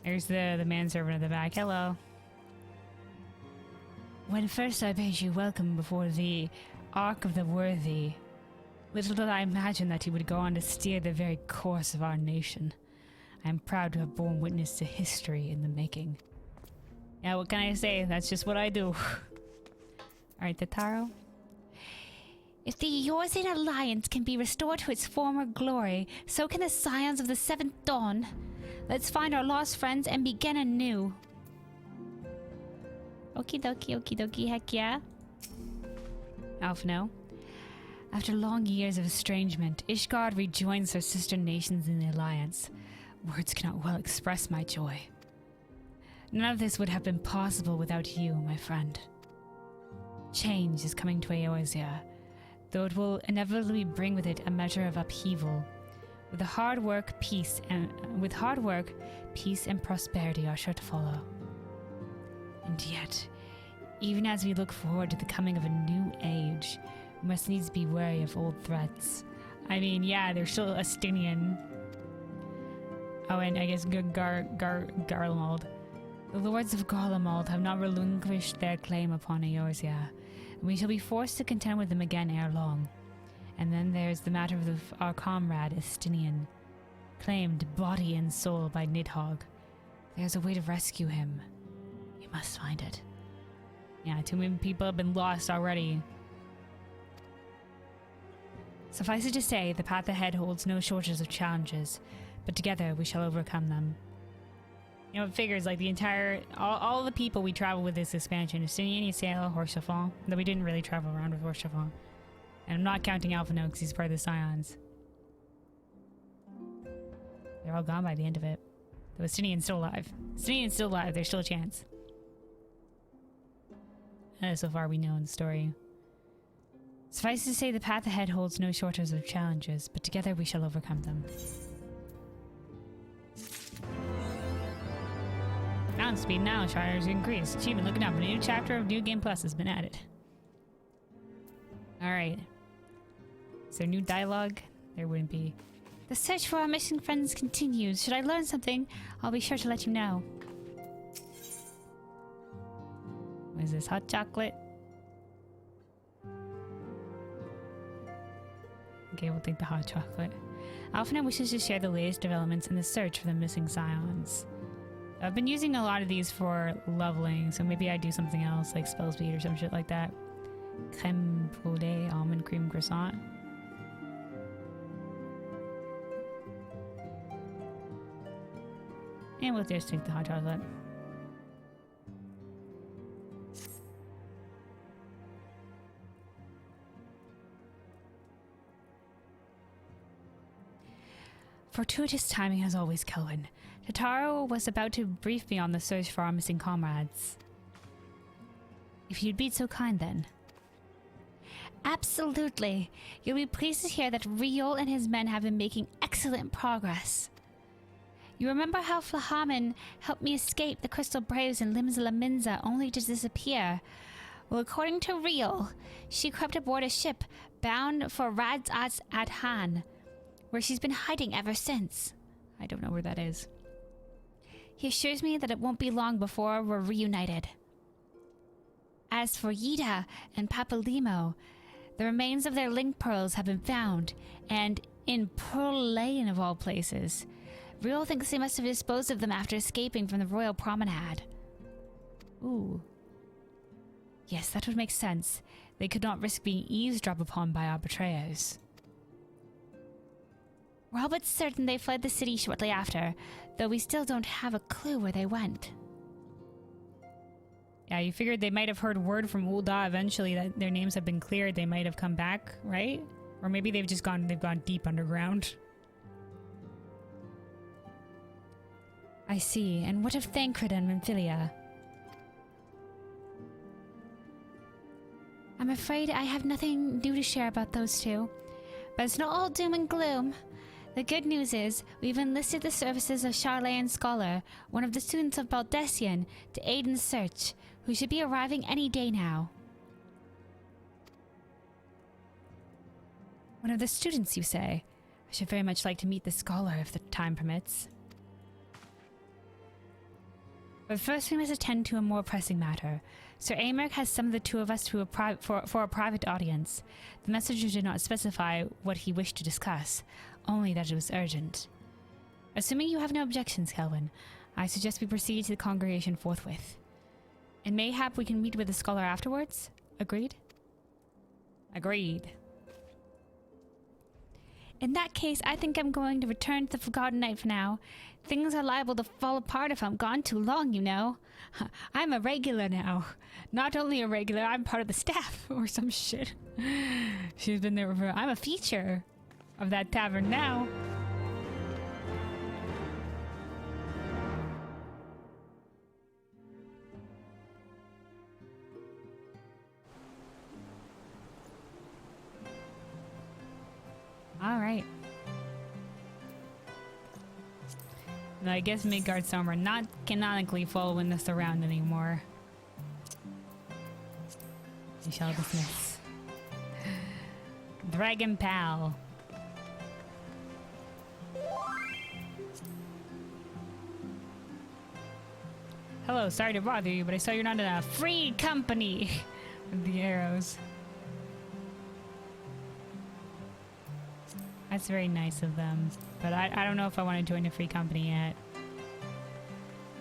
There's the manservant at the back. Hello. When first I bade you welcome before the Ark of the Worthy, little did I imagine that he would go on to steer the very course of our nation. I am proud to have borne witness to history in the making. Yeah, what can I say? That's just what I do. Alright, Totaro. If the Eorzean Alliance can be restored to its former glory, so can the Scions of the Seventh Dawn. Let's find our lost friends and begin anew. Okie dokie, heck yeah. Alphino. After long years of estrangement, Ishgard rejoins her sister nations in the Alliance. Words cannot well express my joy. None of this would have been possible without you, my friend. Change is coming to Eorzea, though it will inevitably bring with it a measure of upheaval. With hard work, peace and prosperity are sure to follow. And yet, even as we look forward to the coming of a new age, we must needs be wary of old threats. I mean, yeah, they're still Estinian. Oh, and I guess Garlemald. The lords of Garlemald have not relinquished their claim upon Eorzea, and we shall be forced to contend with them again ere long. And then there's the matter of our comrade Estinian, claimed body and soul by Nidhogg. There's a way to rescue him. We must find it. Yeah, too many people have been lost already. Suffice it to say, the path ahead holds no shortage of challenges, but together we shall overcome them. You know, it figures like the entire, all the people we travel with this expansion, Estinian, Ysael, Horsefall, though we didn't really travel around with Horsefall. And I'm not counting Alphino because he's part of the Scions. They're all gone by the end of it. Though Estinian's still alive. Estinian's still alive, there's still a chance. So far we know in the story. Suffice to say, the path ahead holds no shortage of challenges, but together we shall overcome them. Balance speed now, Shires increased. Achievement looking up. A new chapter of New Game Plus has been added. Alright. Is there new dialogue? There wouldn't be. The search for our missing friends continues. Should I learn something, I'll be sure to let you know. What is this? Hot chocolate? Okay, we'll take the hot chocolate. Alphino wishes to share the latest developments in the search for the missing Scions. I've been using a lot of these for leveling, so maybe I do something else, like spell speed or some shit like that. Creme brulee, almond cream croissant. And we'll just take the hot chocolate. Fortuitous timing as always, Kelvin. Totaro was about to brief me on the search for our missing comrades. If you'd be so kind, then. Absolutely. You'll be pleased to hear that Riol and his men have been making excellent progress. You remember how Flahaman helped me escape the Crystal Braves in Limsa Minza only to disappear? Well, according to Riol, she crept aboard a ship bound for Radz Adhan, where she's been hiding ever since. I don't know where that is. He assures me that it won't be long before we're reunited. As for Yida and Papalimo, the remains of their link pearls have been found, and in Pearl Lane of all places. Riol thinks they must have disposed of them after escaping from the Royal Promenade. Ooh. Yes, that would make sense. They could not risk being eavesdropped upon by our betrayers. We're all but certain they fled the city shortly after, though we still don't have a clue where they went. Yeah, you figured they might have heard word from Ul'dah eventually that their names have been cleared. They might have come back, right? Or maybe they've gone deep underground. I see. And what of Thancred and Memphilia? I'm afraid I have nothing new to share about those two. But it's not all doom and gloom. The good news is, we've enlisted the services of Charlayan Scholar, one of the students of Baldessian, to aid in the search, who should be arriving any day now. One of the students, you say? I should very much like to meet the scholar if the time permits. But first we must attend to a more pressing matter. Sir Aymeric has summoned the two of us to for a private audience. The messenger did not specify what he wished to discuss, only that it was urgent. Assuming you have no objections, Kelvin, I suggest we proceed to the congregation forthwith. And mayhap we can meet with the scholar afterwards? Agreed? Agreed. In that case, I think I'm going to return to the Forgotten Night for now. Things are liable to fall apart if I'm gone too long, you know. I'm a regular now. Not only a regular, I'm part of the staff or some shit. She's been there for... I'm a feature of that tavern now. All right. Now, I guess Midgard's Summer not canonically following this around anymore. We shall dismiss. Dragon Pal. Hello, sorry to bother you, but I saw you're not in a free company with the arrows. That's very nice of them, but I don't know if I want to join a free company yet.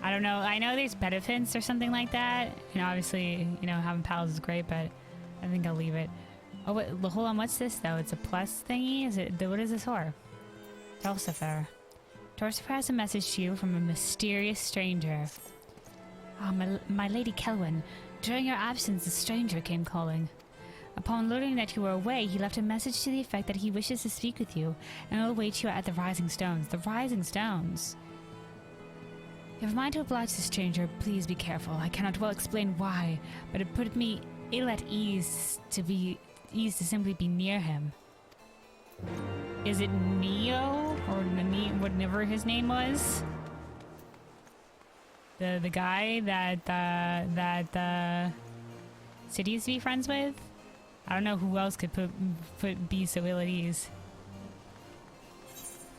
I don't know. I know there's benefits or something like that. You know, obviously, you know, having pals is great, but I think I'll leave it. Oh, wait, hold on. What's this, though? It's a plus thingy? Is it? What is this for? Torsifer. Torsifer has a message to you from a mysterious stranger. Ah, my Lady Kelwyn. During your absence, a stranger came calling. Upon learning that you were away, he left a message to the effect that he wishes to speak with you and will await you at the Rising Stones. The Rising Stones? If a mind to oblige the stranger, please be careful. I cannot well explain why, but it put me ill at ease to simply be near him. Is it Neo? Or whatever his name was? The guy that City used to be friends with? I don't know who else could be so ill at ease.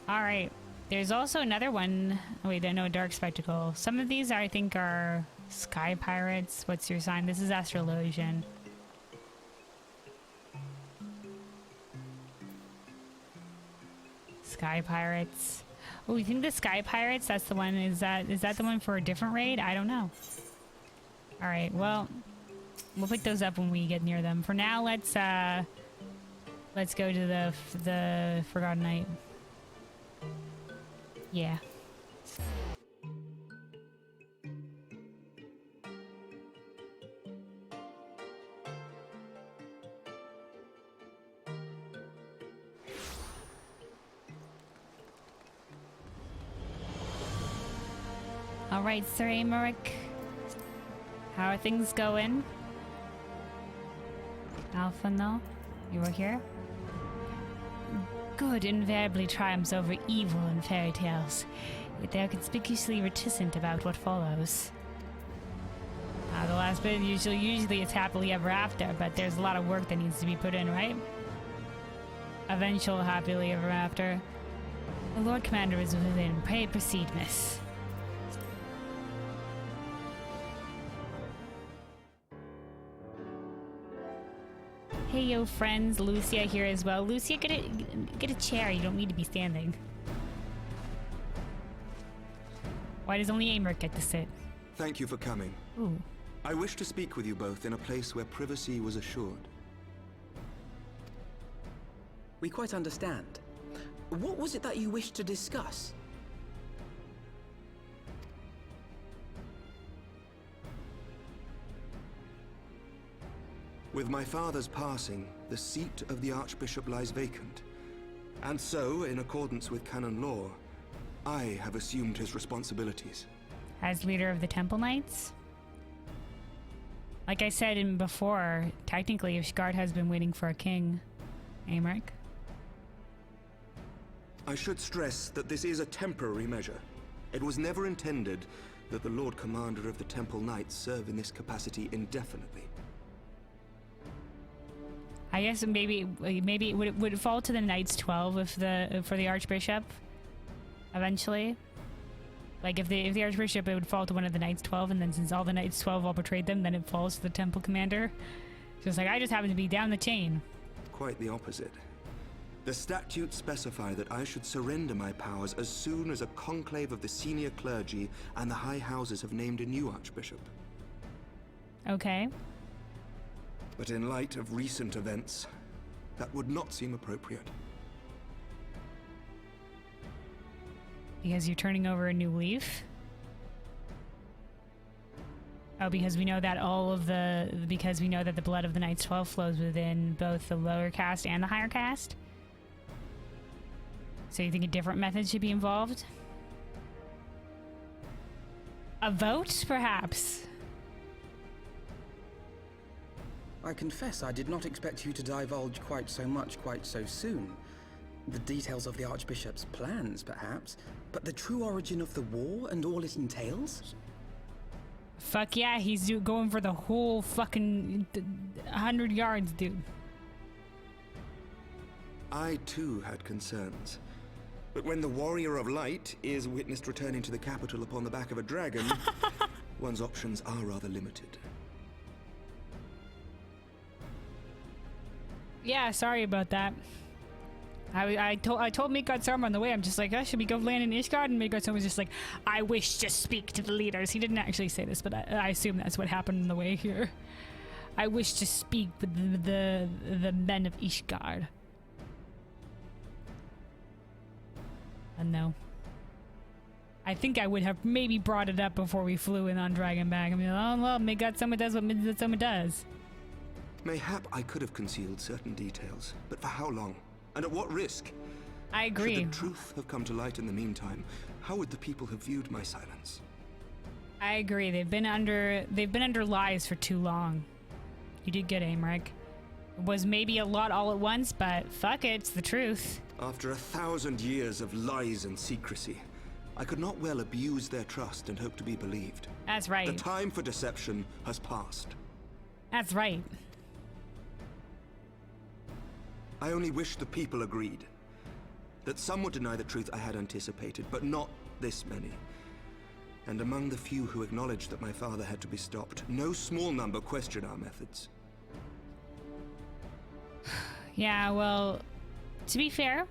Alright. There's also another one. Oh, wait, no, Dark Spectacle. Some of these I think are Sky Pirates. What's your sign? This is Astrologian. Sky Pirates. Oh, you think the Sky Pirates, that's the one, is that the one for a different raid? I don't know. Alright, well... We'll pick those up when we get near them. For now, let's go to the Forgotten Night. Yeah. All right, Sir Aymeric. How are things going? Alpha, no? You were here? Good invariably triumphs over evil in fairy tales, yet they are conspicuously reticent about what follows. The last bit, usually it's happily ever after, but there's a lot of work that needs to be put in, right? Eventual happily ever after. The Lord Commander is within. Pray proceed, miss. Hey yo friends, Lucia here as well. Lucia, get a chair, you don't need to be standing. Why does only Aymeric get to sit? Thank you for coming. Ooh. I wish to speak with you both in a place where privacy was assured. We quite understand. What was it that you wished to discuss? With my father's passing, the seat of the Archbishop lies vacant. And so, in accordance with canon law, I have assumed his responsibilities. As leader of the Temple Knights? Like I said before, technically Ishgard has been waiting for a king. Aymeric? I should stress that this is a temporary measure. It was never intended that the Lord Commander of the Temple Knights serve in this capacity indefinitely. I guess maybe would it fall to the Knights 12 if for the Archbishop eventually? Like, if the Archbishop, it would fall to one of the Knights 12, and then since all the Knights 12 all betrayed them, then it falls to the Temple Commander. So it's like, I just happen to be down the chain. Quite the opposite. The statutes specify that I should surrender my powers as soon as a conclave of the senior clergy and the high houses have named a new Archbishop. Okay. But in light of recent events, that would not seem appropriate. Because you're turning over a new leaf? Oh, because we know that because we know that the blood of the Knights 12 flows within both the lower caste and the higher caste? So you think a different method should be involved? A vote, perhaps? I confess I did not expect you to divulge quite so much quite so soon. The details of the Archbishop's plans, perhaps, but the true origin of the war and all it entails? Fuck yeah, he's going for the whole fucking 100 yards, dude. I too had concerns. But when the Warrior of Light is witnessed returning to the capital upon the back of a dragon, one's options are rather limited. Yeah, sorry about that. I told Midgard on the way, I'm just like, oh, should we go land in Ishgard? And Midgard was just like, I wish to speak to the leaders. He didn't actually say this, but I assume that's what happened on the way here. I wish to speak with the men of Ishgard. And no. I think I would have maybe brought it up before we flew in on Dragonback. I mean, oh well, Midgard does what Midgard does. Mayhap I could have concealed certain details, but for how long? And at what risk? I agree. Should the truth have come to light in the meantime, how would the people have viewed my silence? I agree. They've been under lies for too long. You did good, Aymeric. It was maybe a lot all at once, but fuck it, it's the truth. After 1,000 years of lies and secrecy, I could not well abuse their trust and hope to be believed. That's right. The time for deception has passed. That's right. I only wish the people agreed. That some would deny the truth I had anticipated, but not this many. And among the few who acknowledged that my father had to be stopped, no small number question our methods. Yeah, well, to be fair,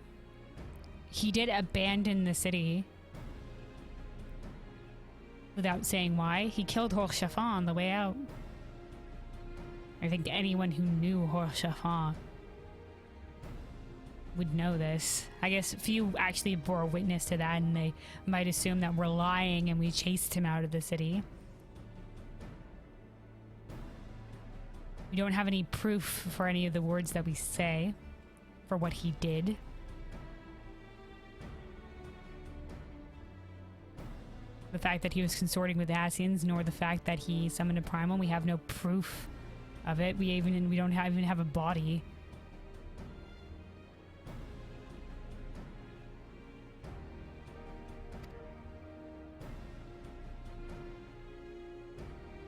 he did abandon the city without saying why. He killed Horshafa on the way out. I think anyone who knew Horshafa would know this. I guess few actually bore witness to that, and they might assume that we're lying and we chased him out of the city. We don't have any proof for any of the words that we say for what he did. The fact that he was consorting with Asians, nor the fact that he summoned a primal, we have no proof of it. We don't even have a body.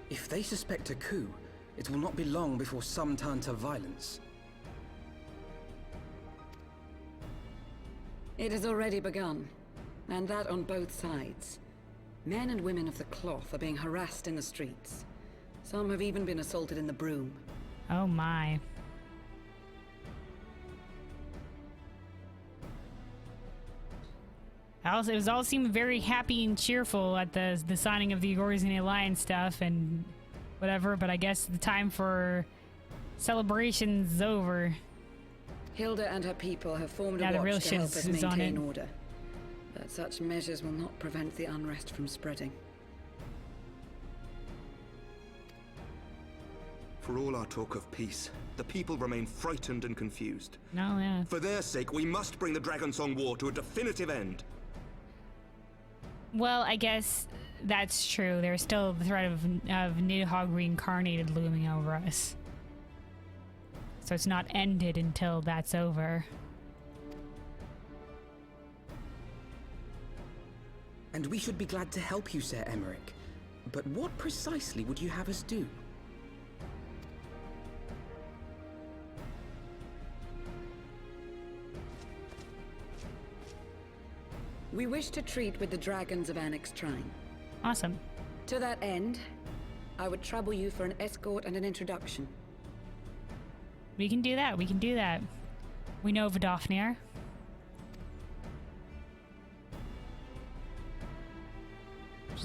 If they suspect a coup, it will not be long before some turn to violence. It has already begun, and that on both sides. Men and women of the cloth are being harassed in the streets. Some have even been assaulted in the broom. Oh my. It all seemed very happy and cheerful at the signing of the Origin Alliance stuff and whatever, but I guess the time for celebration's over. Hilda and her people have formed Yeah, a the real watch to shit help us is on maintain it. order. But such measures will not prevent the unrest from spreading. For all our talk of peace, the people remain frightened and confused. No, yeah. For their sake, we must bring the Dragonsong War to a definitive end. Well, I guess that's true. There's still the threat of Nidhogg reincarnated looming over us. So it's not ended until that's over. And we should be glad to help you, Sir Aymeric. But what precisely would you have us do? We wish to treat with the dragons of Annex Shrine. Awesome. To that end, I would trouble you for an escort and an introduction. We can do that. We can do that. We know Vidofnir.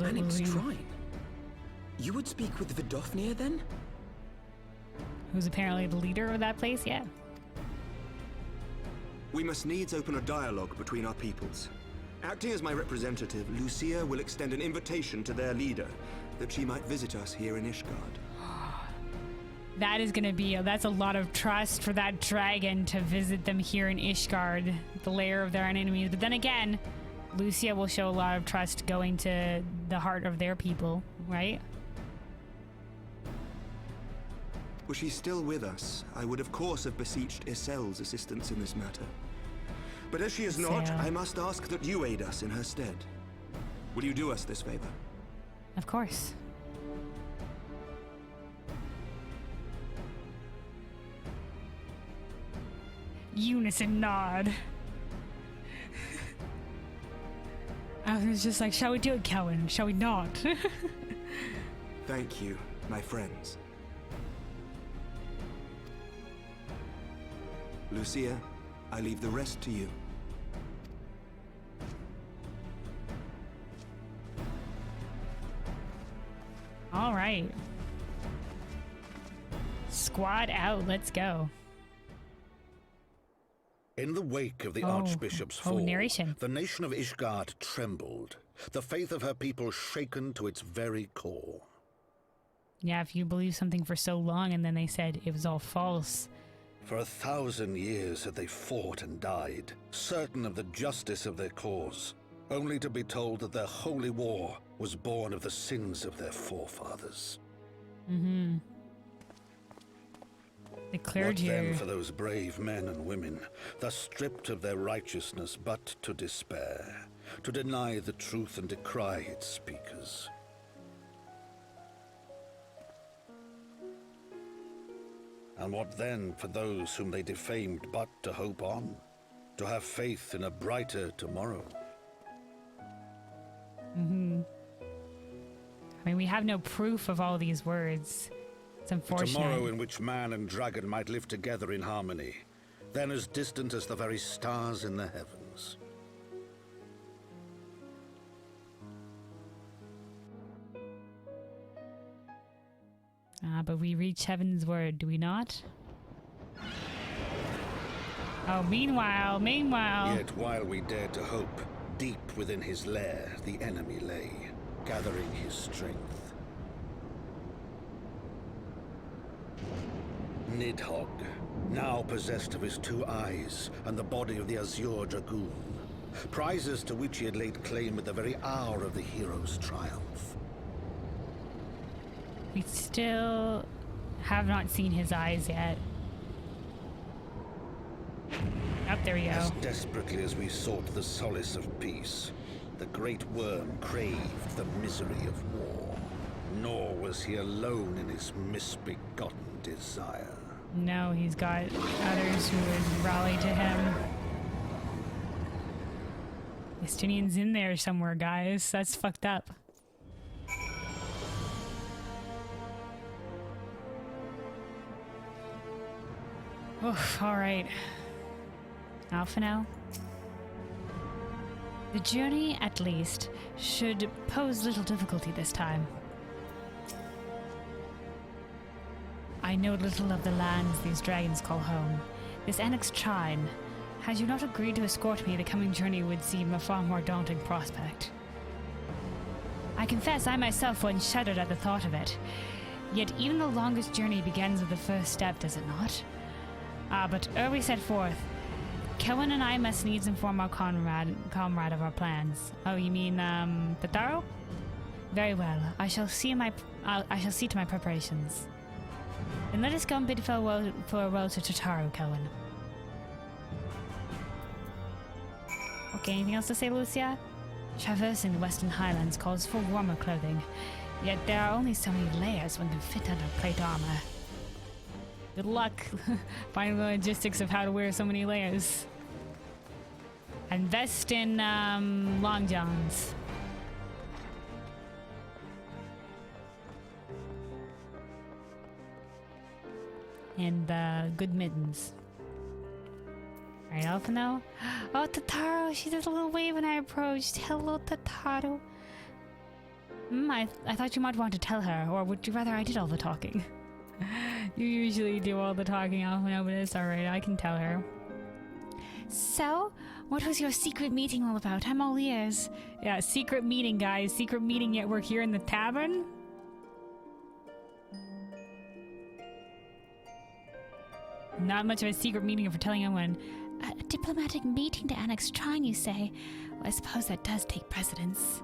Annex Shrine? You would speak with Vidofnir then? Who's apparently the leader of that place? Yeah. We must needs open a dialogue between our peoples. Acting as my representative, Lucia will extend an invitation to their leader, that she might visit us here in Ishgard. That is gonna be, that's a lot of trust for that dragon to visit them here in Ishgard, the lair of their enemies. But then again, Lucia will show a lot of trust going to the heart of their people, right? Were she still with us, I would of course have beseeched Isel's assistance in this matter. But as she is not, Isel. I must ask that you aid us in her stead. Will you do us this favor? Of course. Unison nod. I was just like, shall we do it, Kelvin? Shall we not? Thank you, my friends. Lucia, I leave the rest to you. All right. Squad out, let's go. In the wake of the Archbishop's fall, narration. the nation of Ishgard trembled, the faith of her people shaken to its very core. Yeah, if you believe something for so long and then they said it was all false. For 1,000 years had they fought and died, certain of the justice of their cause, only to be told that their holy war was born of the sins of their forefathers. Mm-hmm. The clergy. What then for those brave men and women, thus stripped of their righteousness but to despair, to deny the truth and decry its speakers? And what then for those whom they defamed but to hope on, to have faith in a brighter tomorrow? Mm-hmm. I mean, we have no proof of all these words. It's A unfortunate. tomorrow in which man and dragon might live together in harmony, then as distant as the very stars in the heavens. But we reach Heavensward, do we not? Oh, meanwhile. Yet while we dared to hope, deep within his lair the enemy lay, gathering his strength. Nidhogg, now possessed of his 2 eyes and the body of the Azure Dragoon, prizes to which he had laid claim at the very hour of the hero's triumph. We still have not seen his eyes yet. Up there we go. As desperately as we sought the solace of peace, the great worm craved the misery of war. Nor was he alone in his misbegotten desire. No, he's got others who would rally to him. Estonian's in there somewhere, guys. That's fucked up. Oof, alright. Alpha now. The journey, at least, should pose little difficulty this time. I know little of the lands these dragons call home. This Annex Shrine. Had you not agreed to escort me, the coming journey would seem a far more daunting prospect. I confess I myself once shuddered at the thought of it. Yet even the longest journey begins with the first step, does it not? But ere we set forth, Kelwyn and I must needs inform our comrade of our plans. Oh, you mean, Detour? Very well. I shall see to my preparations. Then let us go and bid farewell to Tataru, Kelwyn. Okay, anything else to say, Lucia? Traversing the Western Highlands calls for warmer clothing, yet there are only so many layers one can fit under plate armor. Good luck finding the logistics of how to wear so many layers. Invest in long johns. And good mittens. Alright, Alphino. Oh, Totaro! She did a little wave when I approached. Hello, Totaro. I thought you might want to tell her, or would you rather I did all the talking? You usually do all the talking, Alphino, but it's alright, I can tell her. So, what was your secret meeting all about? I'm all ears. Yeah, secret meeting, guys. Secret meeting, yet we're here in the tavern? Not much of a secret meeting for telling anyone. A diplomatic meeting to annex Shrine, you say? Well, I suppose that does take precedence.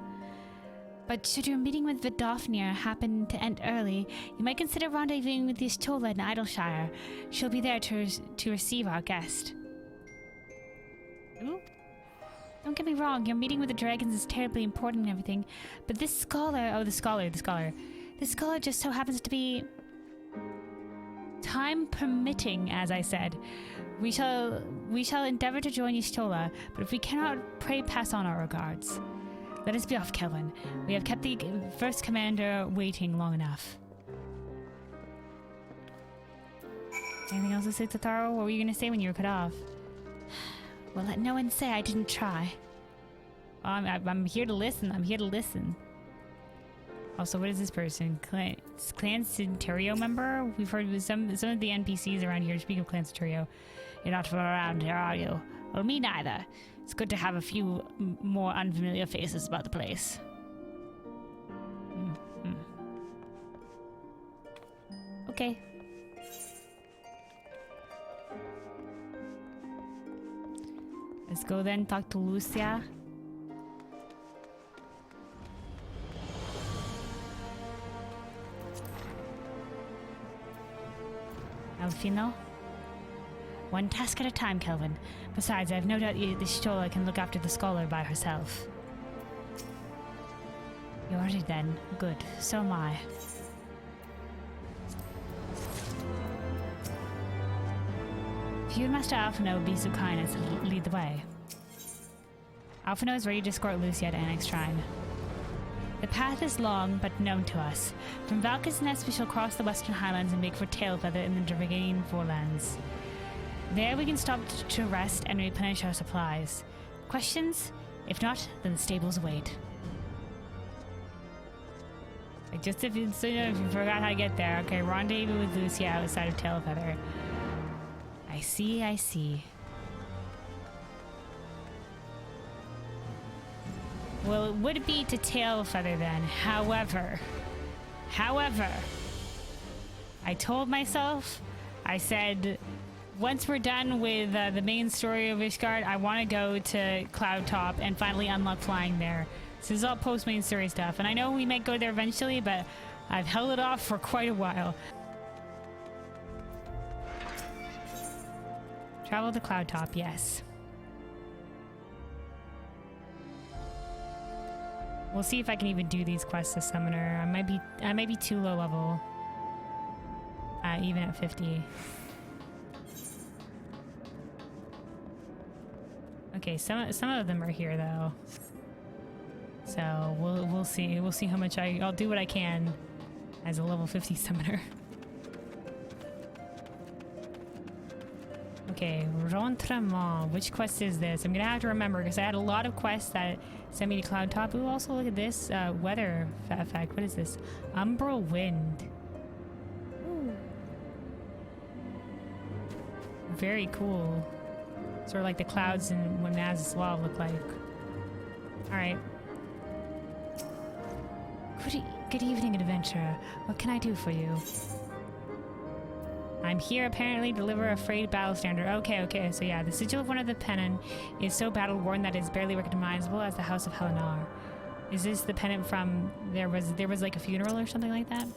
But should your meeting with Vidofnir happen to end early, you might consider rendezvousing with Y'shtola in Idleshire. She'll be there to receive our guest. Ooh. Don't get me wrong, your meeting with the dragons is terribly important and everything, but this scholar... Oh, the scholar. This scholar just so happens to be... time permitting, as I said. We shall endeavor to join Y'shtola, but if we cannot, pray pass on our regards. Let us be off, Kelvin. We have kept the first commander waiting long enough. Anything else to say, Totaro? What were you going to say when you were cut off? Well, let no one say I didn't try. I'm here to listen. I'm here to listen. Also, what is this person? Clan Centurio member? We've heard of some of the NPCs around here speak of Clan Centurio. You're not from around here, are you? Well, me neither. It's good to have a few more unfamiliar faces about the place. Okay. Let's go then talk to Lucia. Alphino? One task at a time, Kelvin. Besides, I have no doubt the Y'shtola can look after the scholar by herself. You're ready then. Good. So am I. If you and Master Alphino would be so kind as to lead the way. Alphino is ready to escort Lucia to Annex Shrine. The path is long, but known to us. From Valka's Nest we shall cross the western highlands and make for Tailfeather in the Draganian Forelands. There we can stop to rest and replenish our supplies. Questions? If not, then the stables await. Like just if you forgot how to get there. Okay, rendezvous with Lucia outside of Tailfeather. I see, I see. Well, it would be to Tailfeather then. However, I told myself, I said, once we're done with the main story of Ishgard, I want to go to Cloudtop and finally unlock flying there. So this is all post-main story stuff, and I know we might go there eventually, but I've held it off for quite a while. Travel to Cloudtop, yes. We'll see if I can even do these quests as summoner. I might be too low level, even at 50. Okay, some of them are here though, so we'll see. We'll see how much I'll do what I can as a level 50 summoner. Okay, Rentrement. Which quest is this? I'm gonna have to remember because I had a lot of quests that sent me to Cloudtop. Ooh, also look at this weather effect. What is this? Umbral Wind. Ooh. Very cool. Sort of like the clouds in what Naz's Law look like. Alright. Good evening, adventurer. What can I do for you? I'm here apparently to deliver a frayed battle standard. Okay, so yeah, the sigil of one of the pennon is so battle-worn that it is barely recognizable as the House of Helenar. Is this the pennant from... There was like a funeral or something like that?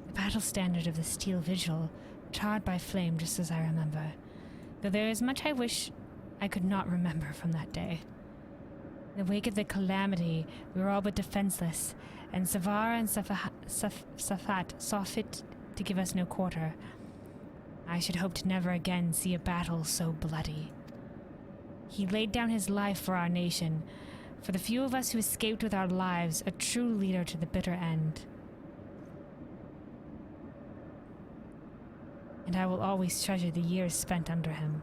The battle standard of the steel vigil, charred by flame just as I remember. Though there is much I wish I could not remember from that day. In the wake of the calamity, we were all but defenseless, and Savar and Safat saw fit to give us no quarter. I should hope to never again see a battle so bloody. He laid down his life for our nation, for the few of us who escaped with our lives, a true leader to the bitter end. And I will always treasure the years spent under him.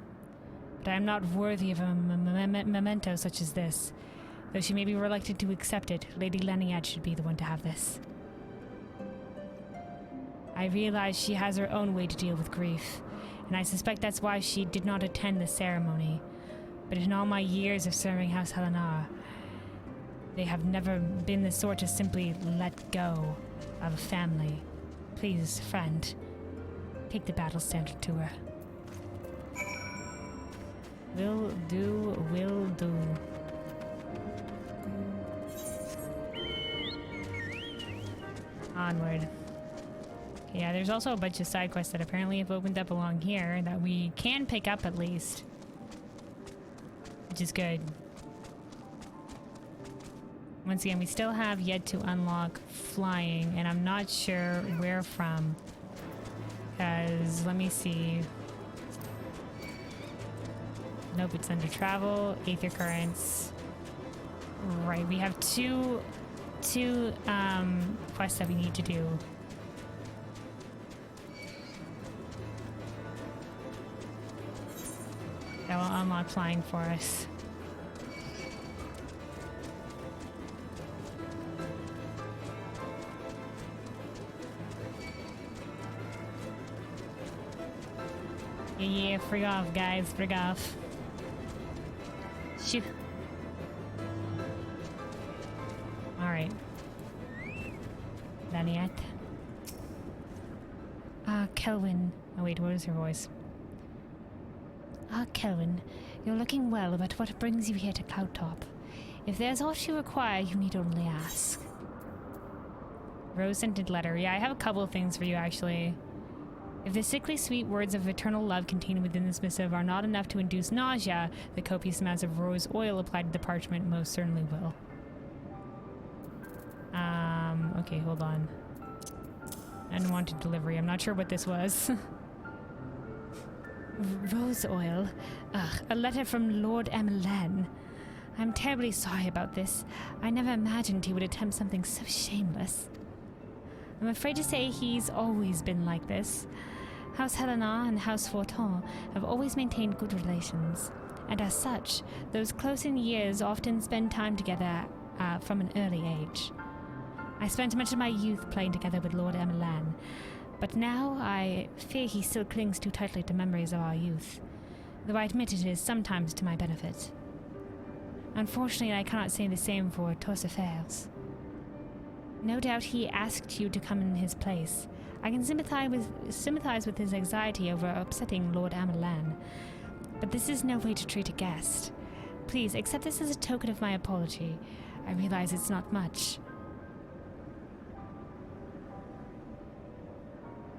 But I am not worthy of a memento such as this. Though she may be reluctant to accept it, Lady Lunalight should be the one to have this. I realize she has her own way to deal with grief, and I suspect that's why she did not attend the ceremony. But in all my years of serving House Helenar, they have never been the sort to simply let go of a family. Please, friend, take the battle standard to her. Will do, will do. Onward. Yeah, there's also a bunch of side quests that apparently have opened up along here that we can pick up at least. Which is good. Once again, we still have yet to unlock flying, and I'm not sure where from. Because, let me see. Nope, it's under travel, aether currents. Right, we have two quests that we need to do. That will unlock flying for us. Yeah, frig off, guys, frig off. Shoot. Alright. Lunalight. Kelwyn. Oh wait, what was her voice? Kelwyn, you're looking well, but what brings you here to Cloudtop? If there's aught you require, you need only ask. Rose-scented letter. Yeah, I have a couple of things for you, actually. If the sickly sweet words of eternal love contained within this missive are not enough to induce nausea, the copious amounts of rose oil applied to the parchment most certainly will. Okay, hold on. Unwanted delivery. I'm not sure what this was. Rose oil? Ugh, a letter from Lord Emelan. I'm terribly sorry about this. I never imagined he would attempt something so shameless. I'm afraid to say he's always been like this. House Helenar and House Forton have always maintained good relations, and as such, those close in years often spend time together from an early age. I spent much of my youth playing together with Lord Emelan, but now I fear he still clings too tightly to memories of our youth, though I admit it is sometimes to my benefit. Unfortunately, I cannot say the same for Torsifers. No doubt he asked you to come in his place. I can sympathize with his anxiety over upsetting Lord Emelan, but this is no way to treat a guest. Please, accept this as a token of my apology. I realize it's not much,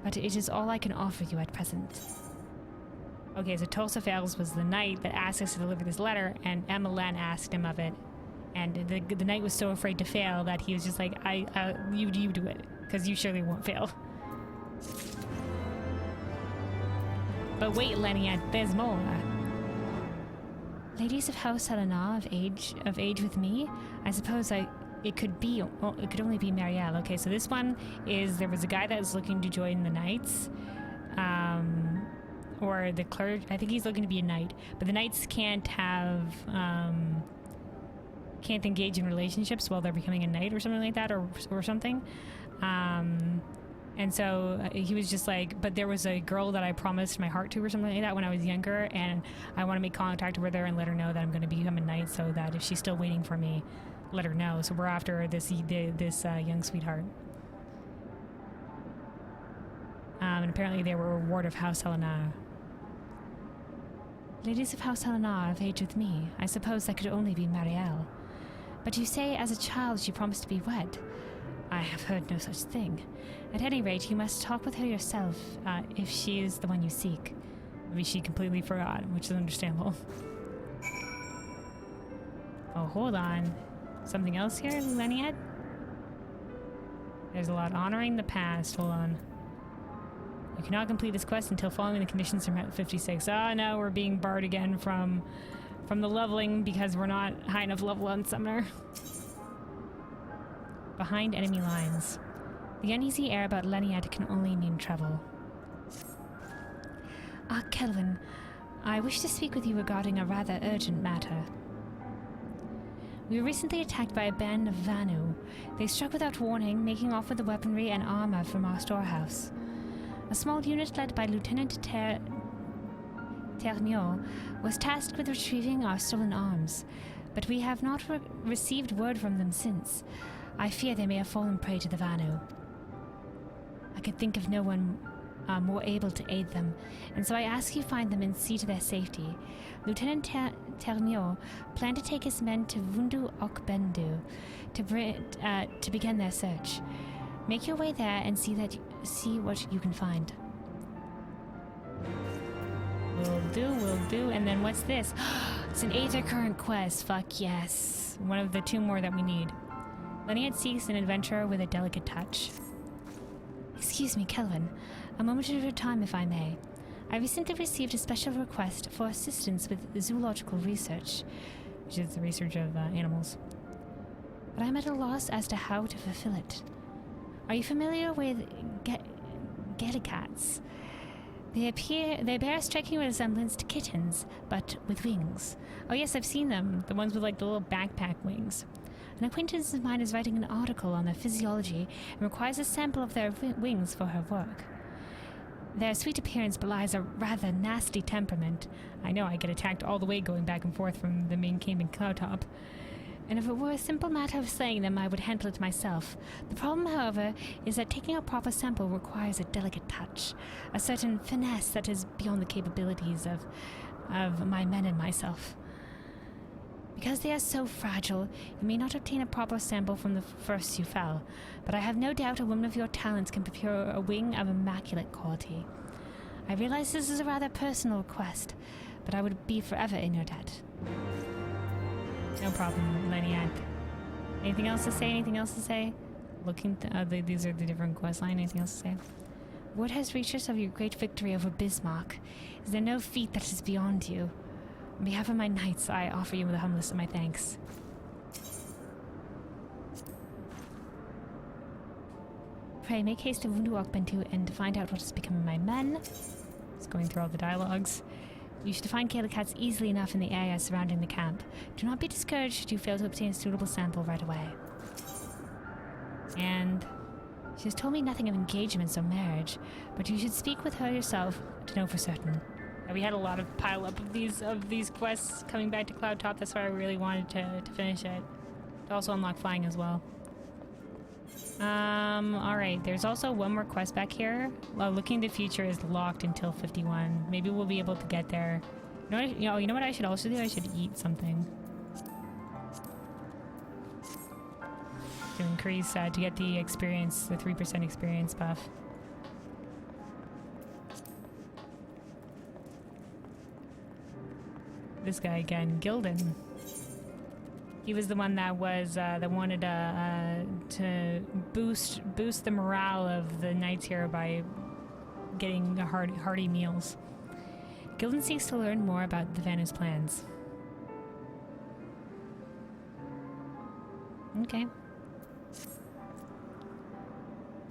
but it is all I can offer you at present. Okay, so Torsifers was the knight that asked us to deliver this letter, and Emelan asked him of it. And the knight was so afraid to fail that he was just like, you do it, because you surely won't fail. But wait, Lunalight, there's more. Ladies of House Helenar of age with me? I suppose it could only be Marielle. Okay, so this one is, there was a guy that was looking to join the knights. Or the clerk, I think he's looking to be a knight. But the knights can't engage in relationships while they're becoming a knight or something like that, or something. And so he was just like, but there was a girl that I promised my heart to or something like that when I was younger, and I want to make contact with her and let her know that I'm going to become a knight, so that if she's still waiting for me, let her know. So we're after this young sweetheart. And apparently they were a ward of House Helenar. Ladies of House Helenar of age with me, I suppose that could only be Marielle. But you say as a child she promised to be wed. I have heard no such thing. At any rate, you must talk with her yourself, if she is the one you seek. Maybe she completely forgot, which is understandable. Oh, hold on. Something else here, Lunalight? There's a lot. Honoring the past. Hold on. You cannot complete this quest until following the conditions from Route 56. Ah, no, we're being barred again from the leveling because we're not high enough level on Summoner. Behind enemy lines. The uneasy air about Lunalight can only mean trouble. Ah, Kelvin, I wish to speak with you regarding a rather urgent matter. We were recently attacked by a band of Vanu. They struck without warning, making off with the weaponry and armor from our storehouse. A small unit led by Lieutenant Terniot was tasked with retrieving our stolen arms, but we have not received word from them since. I fear they may have fallen prey to the Vanu. I could think of no one more able to aid them, and so I ask you find them and see to their safety. Lieutenant Terniot planned to take his men to Vundu Okbendu to begin their search. Make your way there and see what you can find. Will do. And then what's this? It's an Aether Current quest. Fuck yes. One of the 2 more that we need. Lunalight seeks an adventurer with a delicate touch. Excuse me, Kelvin. A moment of your time, if I may. I recently received a special request for assistance with zoological research, which is the research of animals. But I'm at a loss as to how to fulfill it. Are you familiar with Gelicats? They bear a striking resemblance to kittens, but with wings. Oh yes, I've seen them. The ones with like the little backpack wings. An acquaintance of mine is writing an article on their physiology and requires a sample of their wings for her work. Their sweet appearance belies a rather nasty temperament. I know I get attacked all the way going back and forth from the main camp in Cloudtop. And if it were a simple matter of slaying them, I would handle it myself. The problem, however, is that taking a proper sample requires a delicate touch, a certain finesse that is beyond the capabilities of my men and myself. Because they are so fragile, you may not obtain a proper sample from the first you fell, but I have no doubt a woman of your talents can procure a wing of immaculate quality. I realize this is a rather personal request, but I would be forever in your debt. No problem, Lunalight. Anything else to say? These are the different quest line. Anything else to say? Word has reached us of your great victory over Bismarck. Is there no feat that is beyond you? On behalf of my knights, I offer you the humblest of my thanks. Pray, make haste to Vundu Okbendu and to find out what has become of my men. Just going through all the dialogues. You should find Gelicats easily enough in the area surrounding the camp. Do not be discouraged should you fail to obtain a suitable sample right away. And she has told me nothing of engagements or marriage, but you should speak with her yourself to know for certain. We had a lot of pile up of these quests coming back to Cloudtop. That's why I really wanted to finish it. To also unlock flying as well. Alright, there's also one more quest back here. Looking to the future is locked until 51. Maybe we'll be able to get there. You know what I should also do? I should eat something. To increase, to get the experience, the 3% experience buff. This guy again, Gildan. He was the one that was that wanted to boost the morale of the knights here by getting hearty meals. Gildan seeks to learn more about the Vanu's plans. Okay.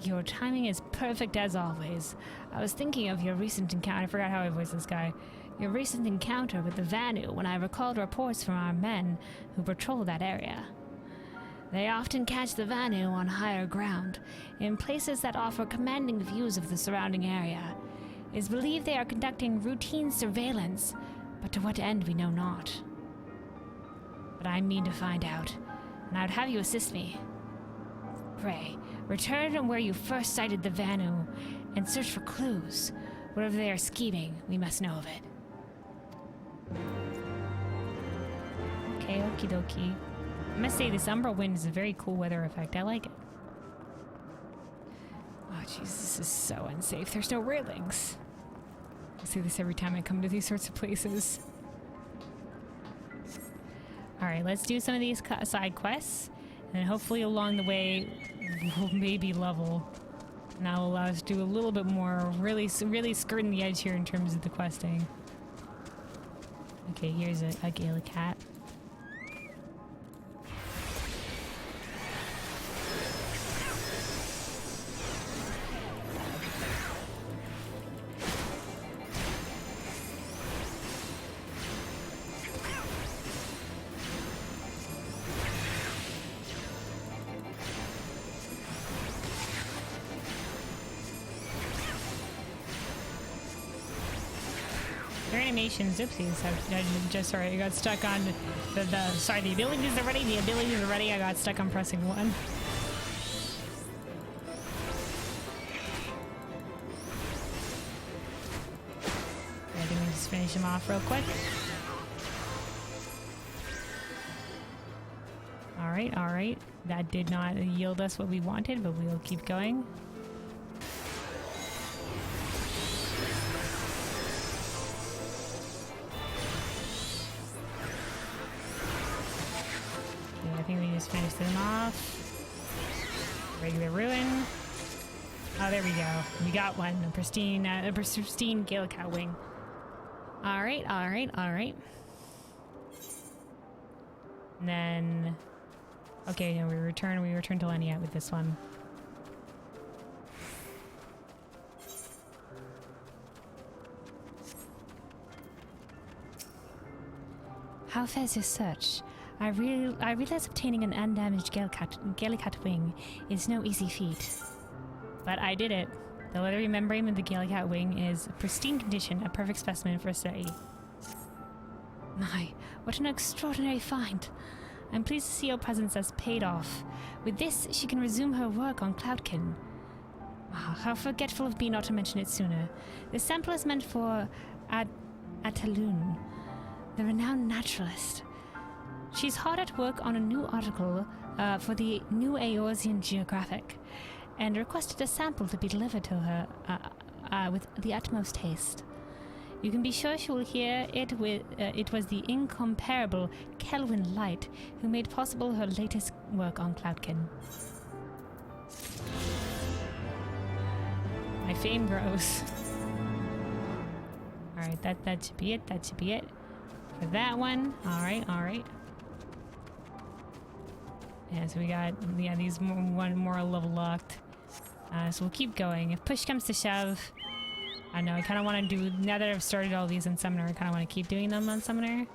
Your timing is perfect as always. I was thinking of your recent encounter. I forgot how I voiced this guy. Your recent encounter with the Vanu when I recalled reports from our men who patrol that area. They often catch the Vanu on higher ground, in places that offer commanding views of the surrounding area. It is believed they are conducting routine surveillance, but to what end we know not. But I mean to find out, and I would have you assist me. Pray, return where you first sighted the Vanu, and search for clues. Whatever they are scheming, we must know of it. Okay, okie dokie. I must say this Umbral Wind is a very cool weather effect. I like it. Oh jeez, this is so unsafe. There's no railings. I say this every time I come to these sorts of places. Alright, let's do some of these side quests. And then hopefully along the way, we'll maybe level. And that'll allow us to do a little bit more, really skirting the edge here in terms of the questing. Okay, here's a Gala cat. Their animations, oopsies, I got stuck on sorry, the abilities are ready, I got stuck on pressing 1. I think we just finish him off real quick. Alright, that did not yield us what we wanted, but we'll keep going. I think we just finished them off. Regular ruin. Oh, there we go. We got one. A pristine Gale Cat wing. Alright. And then... Okay, no, we return to Leniat with this one. How fares your search? I realize obtaining an undamaged Galicat wing is no easy feat. But I did it. The leathery membrane of the Galicat wing is pristine condition, a perfect specimen for study. My, what an extraordinary find. I'm pleased to see your presence has paid off. With this, she can resume her work on Cloudkin. Ah, how forgetful of me not to mention it sooner. The sample is meant for Ataloon, the renowned naturalist. She's hard at work on a new article for the New Eorzean Geographic, and requested a sample to be delivered to her with the utmost haste. You can be sure she will hear it with. It was the incomparable Kelvin Light who made possible her latest work on Cloudkin. My fame grows. All right, that should be it. That should be it for that one. All right. Yeah, so we got these one more level locked. So we'll keep going. If push comes to shove, I know I kind of want to do, now that I've started all these in Summoner, I kind of want to keep doing them on Summoner.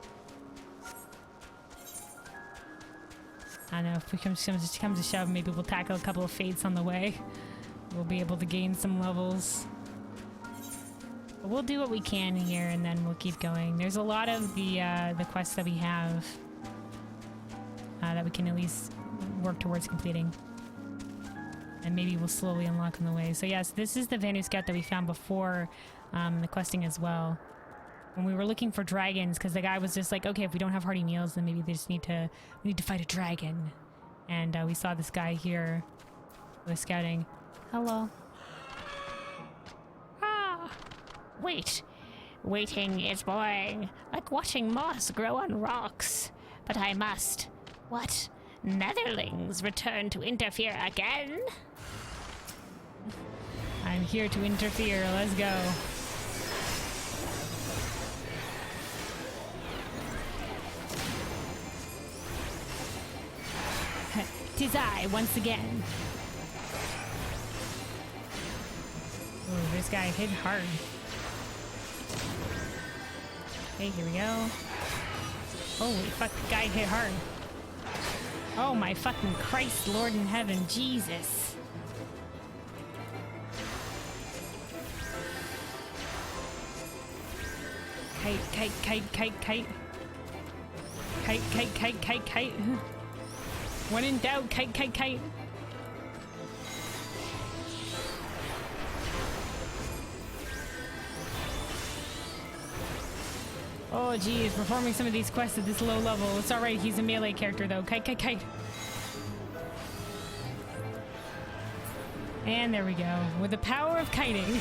I know if push comes to shove, maybe we'll tackle a couple of fates on the way. We'll be able to gain some levels. But we'll do what we can here, and then we'll keep going. There's a lot of the quests that we have that we can at least work towards completing. And maybe we'll slowly unlock on the way. So yes, this is the Vanu Scout that we found before the questing as well. When we were looking for dragons, because the guy was just like, okay, if we don't have hearty meals, then maybe we need to fight a dragon. And we saw this guy here who was scouting. Hello. Ah! Wait. Waiting is boring. Like watching moss grow on rocks. But I must. What? Netherlings return to interfere again? I'm here to interfere. Let's go. Tis I once again. Ooh, this guy hit hard. Okay, here we go. Holy fuck, the guy hit hard. Oh my fucking Christ, Lord in heaven, Jesus. Kite. Kite. When in doubt, kite. Oh geez, performing some of these quests at this low level. It's alright, he's a melee character though. Kite. And there we go. With the power of kiting.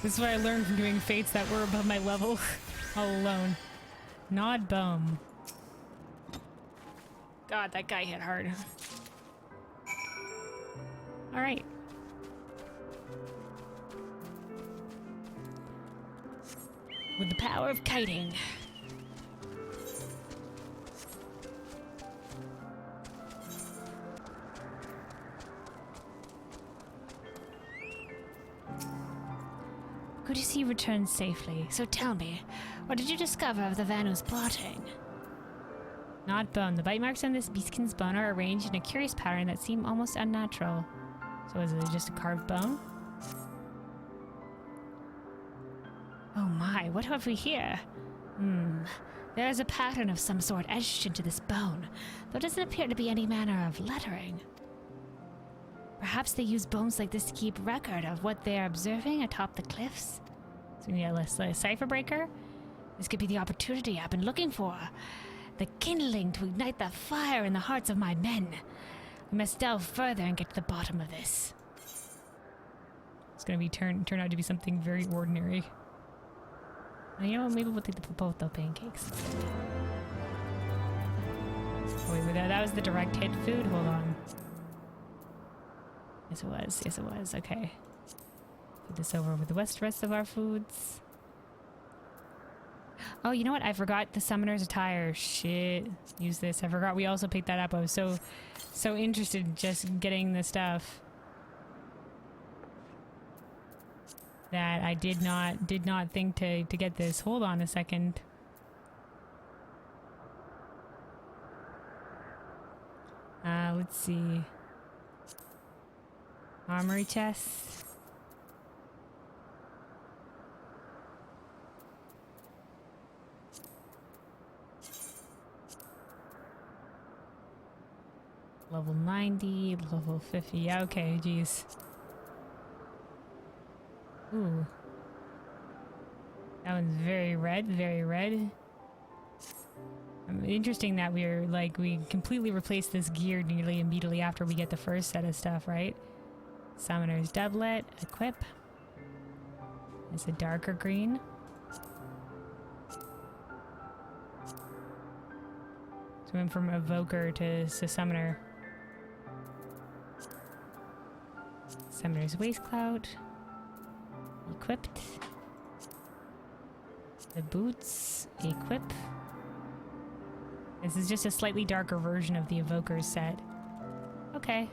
This is what I learned from doing fates that were above my level. All alone. Nod bum. God, that guy hit hard. Alright. With the power of kiting. Good to see you return safely. So tell me, what did you discover of the Vanu's plotting? Not bone. The bite marks on this beastkin's bone are arranged in a curious pattern that seem almost unnatural. So is it just a carved bone? Oh my, what have we here? There is a pattern of some sort etched into this bone, though it doesn't appear to be any manner of lettering. Perhaps they use bones like this to keep record of what they are observing atop the cliffs? So we need a cipher breaker? This could be the opportunity I've been looking for. The kindling to ignite the fire in the hearts of my men. We must delve further and get to the bottom of this. It's gonna be turn out to be something very ordinary. You know what, maybe we'll take both the pancakes. Oh, wait, that was the direct hit food? Hold on. Yes it was, yes it was, okay. Put this over with the rest of our foods. Oh, you know what? I forgot the summoner's attire. Shit. Use this. I forgot we also picked that up. I was so interested in just getting the stuff that I did not think to get this. Hold on a second. Let's see. Armory chest. Level 90, level 50. Yeah, okay, jeez. Ooh. That one's very red, very red. Interesting that we completely replaced this gear nearly immediately after we get the first set of stuff, right? Summoner's doublet, equip. It's a darker green. So we went from evoker to summoner. Summoner's waist clout. Equipped. The boots. Equip. This is just a slightly darker version of the evoker's set. Okay.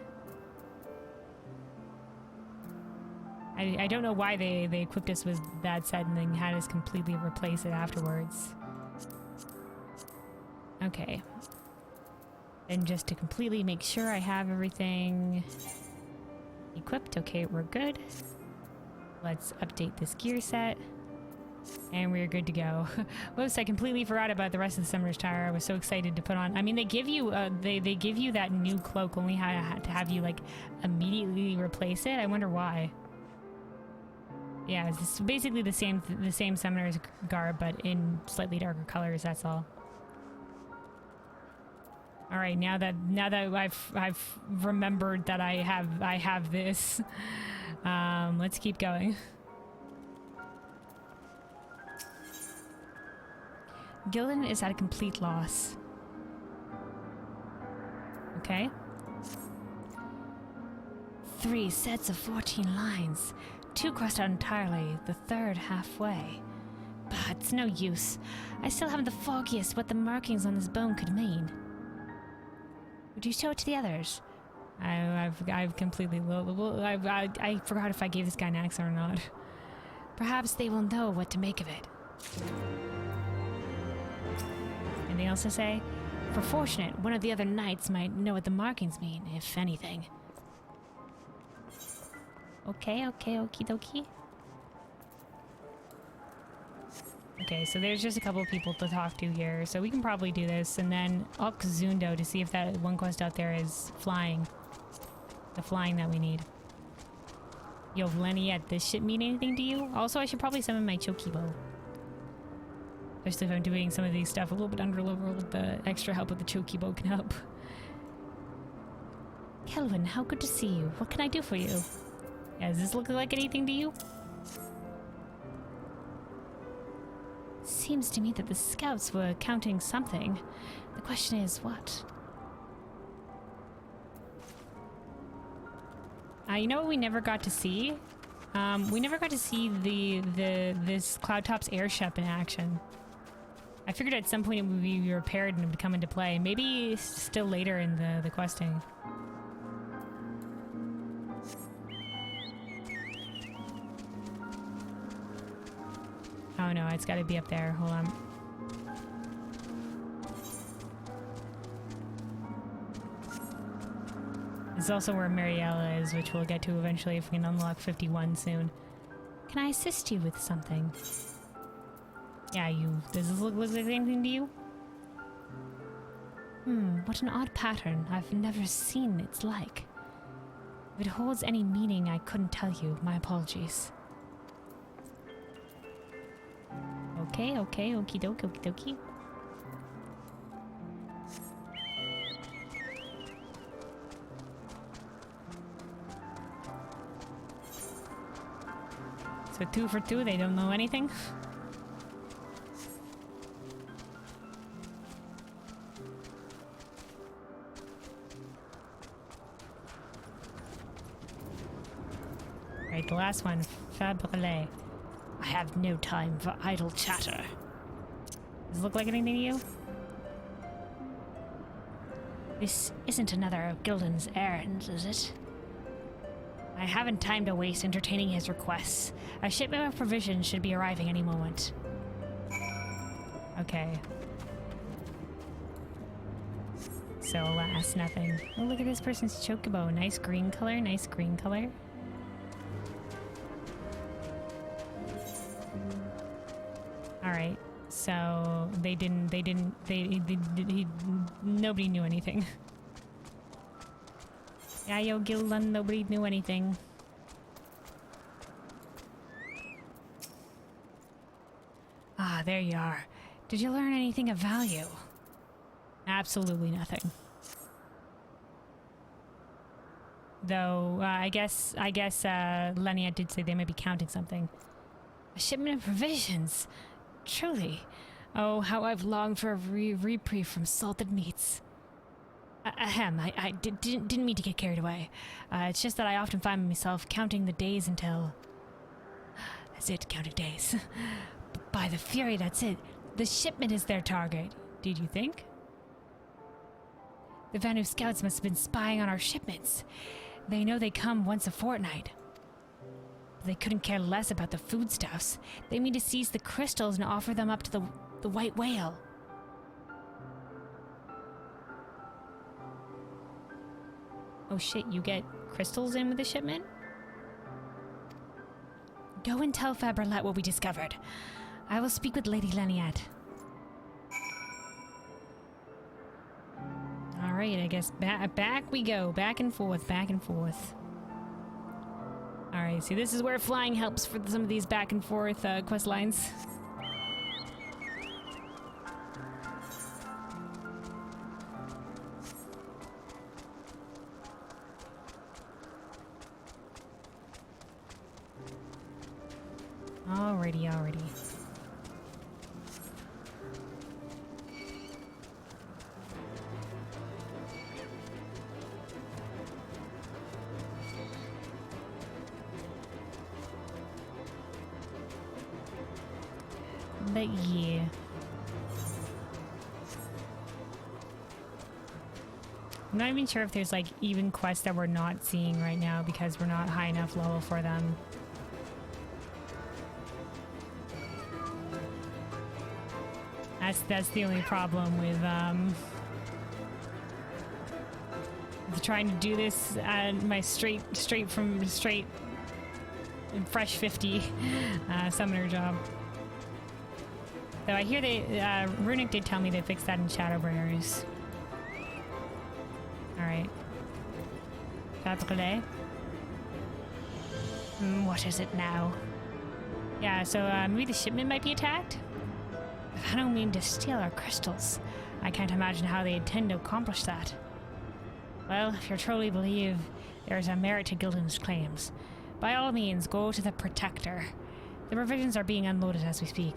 I don't know why they equipped us with that set and then had us completely replace it afterwards. Okay. And just to completely make sure I have everything equipped. Okay, we're good. Let's update this gear set. And we're good to go. Whoops, I completely forgot about the rest of the summoner's attire. I was so excited to put on. I mean, they give you they give you that new cloak only to have you like immediately replace it. I wonder why. Yeah, it's basically the same summoner's garb, but in slightly darker colors. That's all. All right, now that I've remembered that I have this, let's keep going. Gildan is at a complete loss. Okay. 3 sets of 14 lines. 2 crossed out entirely, the 3rd halfway. But it's no use. I still haven't the foggiest what the markings on this bone could mean. Would you show it to the others? I've completely... I forgot if I gave this guy an accent or not. Perhaps they will know what to make of it. Anything else to say? For fortunate, one of the other knights might know what the markings mean, if anything. Okay, okie dokie. Okay, so there's just a couple of people to talk to here, so we can probably do this, and then up Zundo to see if that one quest out there is flying. The flying that we need. Yo, Lunalight, this shit mean anything to you? Also, I should probably summon my Chokibo. Especially if I'm doing some of these stuff a little bit under level with the extra help with the Chokibo can help. Kelvin, how good to see you. What can I do for you? Yeah, does this look like anything to you? Seems to me that the scouts were counting something. The question is, what? You know what we never got to see? We never got to see this Cloudtop's airship in action. I figured at some point it would be repaired and it would come into play. Maybe still later in the questing. Oh no, it's gotta be up there. Hold on. This is also where Mariella is, which we'll get to eventually if we can unlock 51 soon. Can I assist you with something? Yeah, does this look like anything to you? What an odd pattern. I've never seen its like. If it holds any meaning, I couldn't tell you. My apologies. Okay, okie dokie. So 2 for 2, they don't know anything? Right, the last one, Fabrele. I have no time for idle chatter. Does it look like anything to you? This isn't another of Gildan's errands, is it? I haven't time to waste entertaining his requests. A shipment of provisions should be arriving any moment. Okay. So alas, nothing. Oh, look at this person's chocobo. Nice green color, nice green color. Alright, so nobody knew anything. Yeah, yo, Gildan, nobody knew anything. Ah, there you are. Did you learn anything of value? Absolutely nothing. Though, I guess, Lenia did say they may be counting something. A shipment of provisions. Truly. Oh, how I've longed for a reprieve from salted meats. Ahem, I didn't mean to get carried away. It's just that I often find myself counting the days until... That's it, counting days. By the Fury, that's it. The shipment is their target. Did you think? The Vanu scouts must have been spying on our shipments. They know they come once a fortnight. But they couldn't care less about the foodstuffs. They mean to seize the crystals and offer them up to the White Whale. Oh shit, you get crystals in with the shipment? Go and tell Faberlet what we discovered. I will speak with Lady Leniat. Alright, I guess back we go. Back and forth, back and forth. Alright, see, this is where flying helps for some of these back and forth quest lines. Alrighty. But yeah. I'm not even sure if there's like even quests that we're not seeing right now because we're not high enough level for them. That's the only problem with trying to do this at my straight fresh 50 summoner job. Though I hear they Runic did tell me they fixed that in Shadowbringers. Alright. Fabrele. What is it now? Yeah, so maybe the shipment might be attacked? I don't mean to steal our crystals. I can't imagine how they intend to accomplish that. Well, if you truly believe there is a merit to Gildan's claims, by all means, go to the Protector. The provisions are being unloaded as we speak.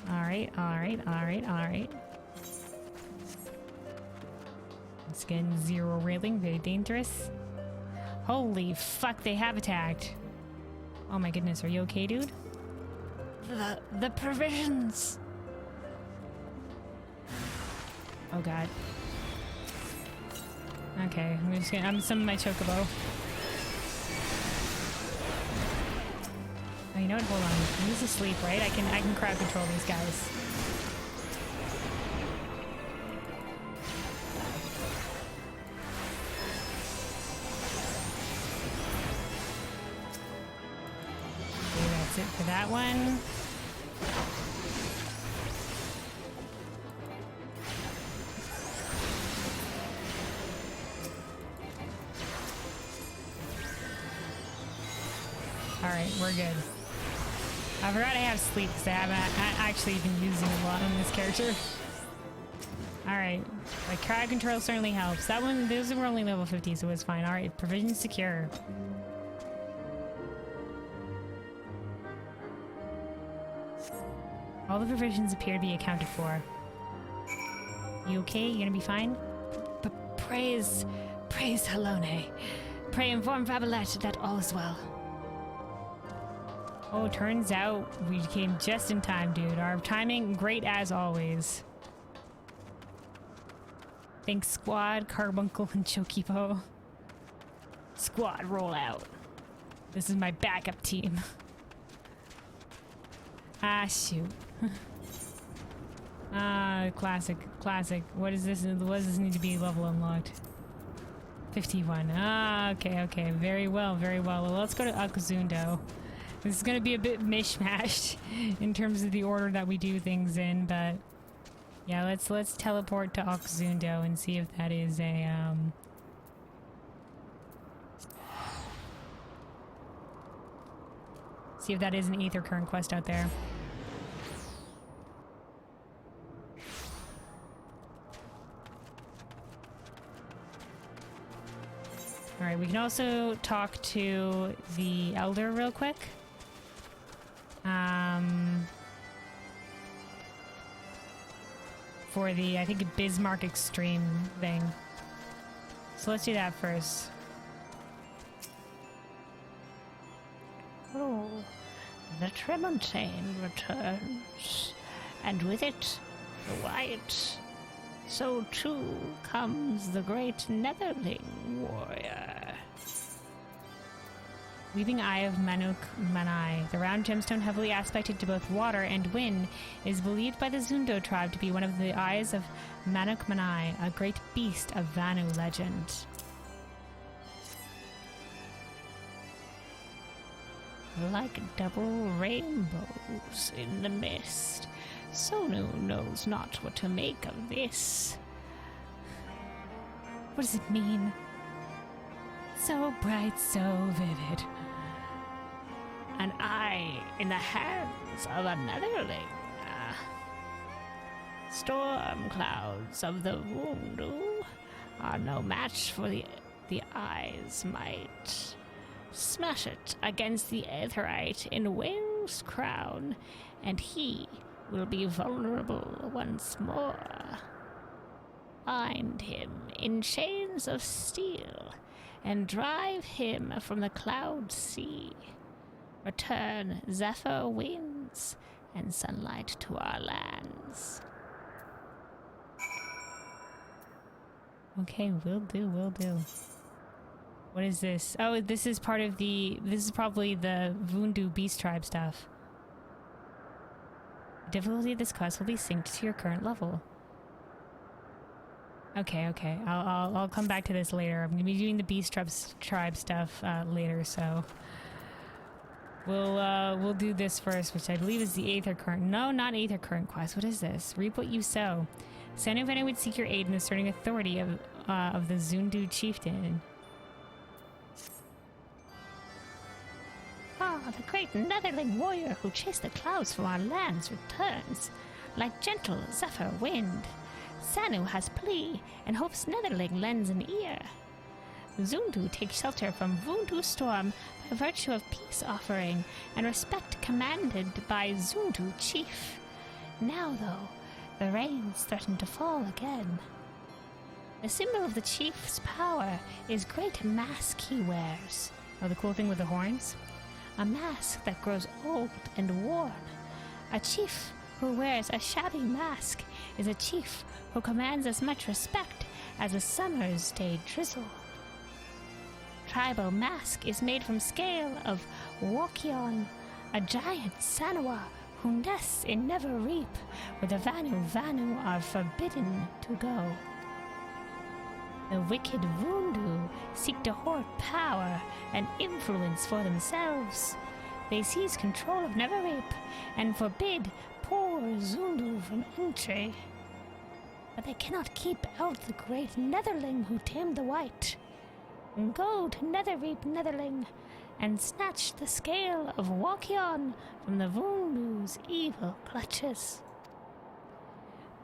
Alright. It's getting 0 railing, very dangerous. Holy fuck, they have attacked. Oh my goodness, are you okay, dude? The provisions. Oh god. Okay, I'm summon my chocobo. Oh, you know what? Hold on. He's asleep, right? I can crowd control these guys. Okay, that's it for that one. Alright, we're good. I forgot I have sleep because I haven't actually been using a lot on this character. Alright. Like, crowd control certainly helps. That one, those were only level 50, so it was fine. Alright, provision secure. All the provisions appear to be accounted for. You okay? You gonna be fine? Praise Helone. Pray inform Vabalette that all is well. Oh, turns out we came just in time, dude. Our timing, great as always. Thanks, squad, Carbuncle, and Chokipo. Squad, roll out. This is my backup team. Ah, shoot. Classic. What is this? What does this need to be level unlocked? 51. Ah, okay. Very well. Well, let's go to Akuzundo. This is gonna be a bit mishmashed in terms of the order that we do things in, but yeah, let's teleport to Akuzundo and see if that is a see if that is an Aether Current quest out there. Alright, we can also talk to the Elder real quick. For the, I think, Bismarck Extreme thing. So let's do that first. Oh, the Tremontane returns, and with it, the Wyatt. So too comes the great Netherling warrior. Weaving Eye of Manuk Manai, the round gemstone heavily aspected to both water and wind, is believed by the Zundo tribe to be one of the eyes of Manuk Manai, a great beast of Vanu legend. Like double rainbows in the mist, Sonu knows not what to make of this. What does it mean? So bright, so vivid. An eye in the hands of a Netherling. Storm clouds of the Wundu are no match for the eye's might. Smash it against the Aetherite in Wing's crown, and he will be vulnerable once more. Bind him in chains of steel and drive him from the cloud sea. Return zephyr winds and sunlight to our lands. Okay, will do. What is this? Oh, this is part of the... This is probably the Vundu Beast Tribe stuff. The difficulty of this quest will be synced to your current level. Okay. I'll come back to this later. I'm gonna be doing the Beast Tribe stuff later, so... We'll do this first, which I believe is the Aether Current. No, not Aether Current quest. What is this? Reap what you sow. Sanu Venu would seek your aid in asserting authority of the Zundu chieftain. The great Netherling warrior who chased the clouds from our lands returns. Like gentle zephyr wind, Sanu has plea and hopes Netherling lends an ear. Zundu take shelter from Vundu storm by virtue of peace offering and respect commanded by Zundu chief. Now, though, the rains threaten to fall again. The symbol of the chief's power is great mask he wears. Oh, the cool thing with the horns? A mask that grows old and worn. A chief who wears a shabby mask is a chief who commands as much respect as a summer's day drizzle. Tribal mask is made from scale of Wakion, a giant Sanua who nests in Neverreap, where the Vanu are forbidden to go. The wicked Vundu seek to hoard power and influence for themselves. They seize control of Neverreap and forbid poor Zundu from entry. But they cannot keep out the great Netherling who tamed the White. Go to Neverreap, Netherling, and snatch the scale of Wakion from the Vundu's evil clutches.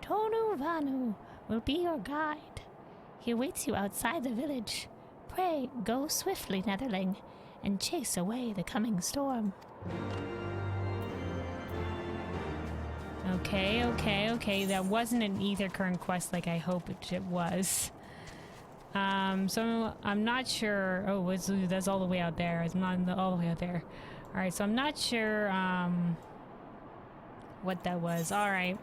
Tonu Vanu will be your guide. He awaits you outside the village. Pray, go swiftly, Netherling, and chase away the coming storm. Okay. That wasn't an Ether Current quest like I hoped it was. So I'm not sure. Oh, that's all the way out there. It's not all the way out there. Alright, so I'm not sure what that was. Alright.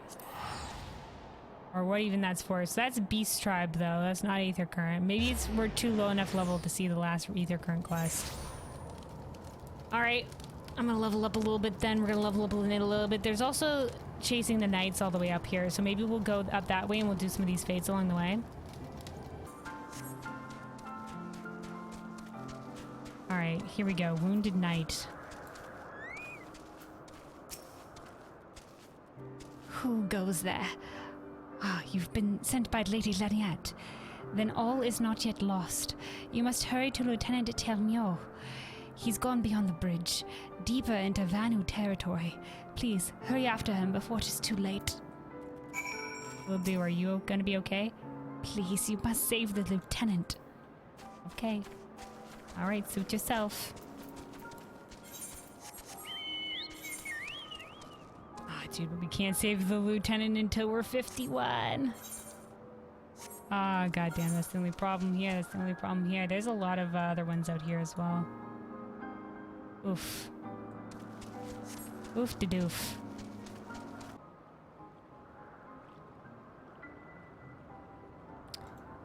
Or what even that's for. So that's Beast Tribe, though. That's not Ether Current. Maybe we're too low enough level to see the last Ether Current quest. Alright. I'm gonna level up a little bit then. We're gonna level up a little bit. There's also chasing the knights all the way up here. So maybe we'll go up that way and we'll do some of these fates along the way. Alright, here we go. Wounded Knight. Who goes there? Ah, you've been sent by Lady Laniette. Then all is not yet lost. You must hurry to Lieutenant Termio. He's gone beyond the bridge, deeper into Vanu territory. Please, hurry after him before it is too late. Will do. Are you gonna be okay? Please, you must save the lieutenant. Okay. Alright, suit yourself. Ah, dude, but we can't save the lieutenant until we're 51. Ah, goddamn, that's the only problem here. There's a lot of other ones out here as well. Oof. Oof de doof.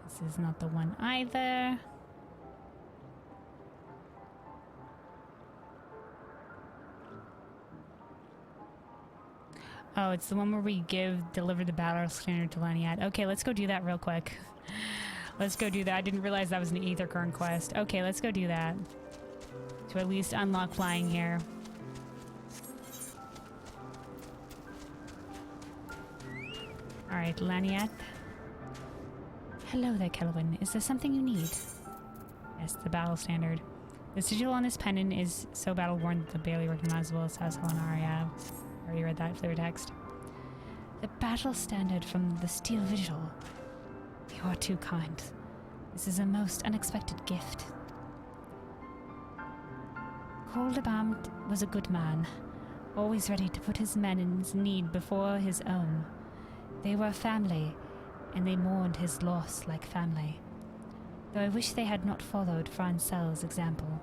This is not the one either. Oh, it's the one where we deliver the battle standard to Laniette. Okay, let's go do that real quick. Let's go do that. I didn't realize that was an Ether Current quest. Okay, let's go do that. To at least unlock flying here. Alright, Laniette. Hello there, Kelwyn. Is there something you need? Yes, the battle standard. The sigil on this pendant is so battle-worn that the barely recognizable as Helena. Yeah, already read that flavor text. The battle standard from the Steel Vigil. You are too kind. This is a most unexpected gift. Coldebam was a good man, always ready to put his men in need before his own. They were family, and they mourned his loss like family, though I wish they had not followed Francel's example.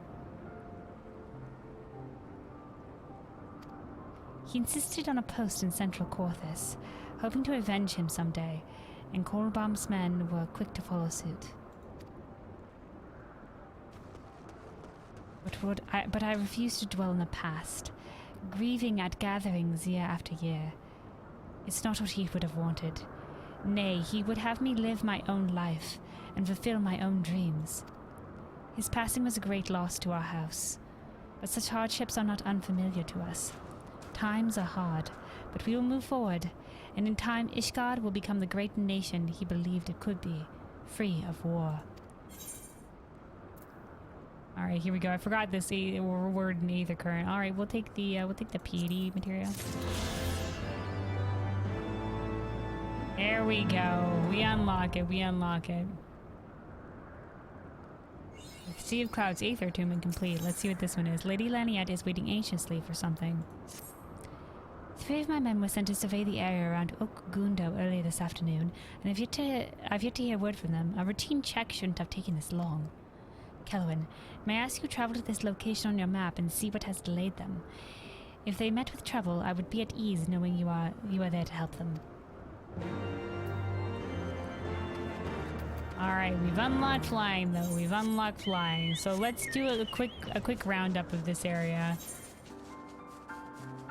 He insisted on a post in Central Corthus, hoping to avenge him someday, and Coldebam's men were quick to follow suit. But I refused to dwell in the past, grieving at gatherings year after year. It's not what he would have wanted. Nay, he would have me live my own life and fulfill my own dreams. His passing was a great loss to our house, but such hardships are not unfamiliar to us. Times are hard, but we will move forward, and in time Ishgard will become the great nation he believed it could be, free of war. Alright, here we go. I forgot this word in Ether Current. Alright, we'll take the PD material. There we go. We unlock it. Sea of Clouds Aether Tomb incomplete. Let's see what this one is. Lady Laniette is waiting anxiously for something. 3 of my men were sent to survey the area around Oak Gundo earlier this afternoon, and I've yet to hear word from them. A routine check shouldn't have taken this long. Kelwyn, may I ask you to travel to this location on your map and see what has delayed them? If they met with trouble, I would be at ease knowing you are there to help them. Alright, we've unlocked flying though. We've unlocked flying. So let's do a quick roundup of this area.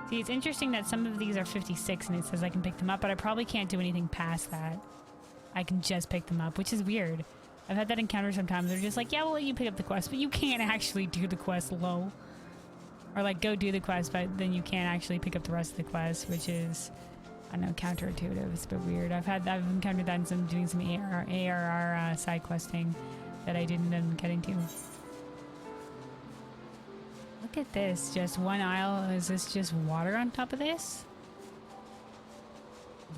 See, it's interesting that some of these are 56 and it says I can pick them up, but I probably can't do anything past that. I can just pick them up, which is weird. I've had that encounter sometimes. They're just like, yeah, we'll let you pick up the quest, but you can't actually do the quest, lol. Or like, go do the quest, but then you can't actually pick up the rest of the quest, which is, I don't know, counterintuitive. It's a bit weird. I've encountered that in doing some ARR side questing that I didn't end up getting to. Look at this, just one aisle. Is this just water on top of this?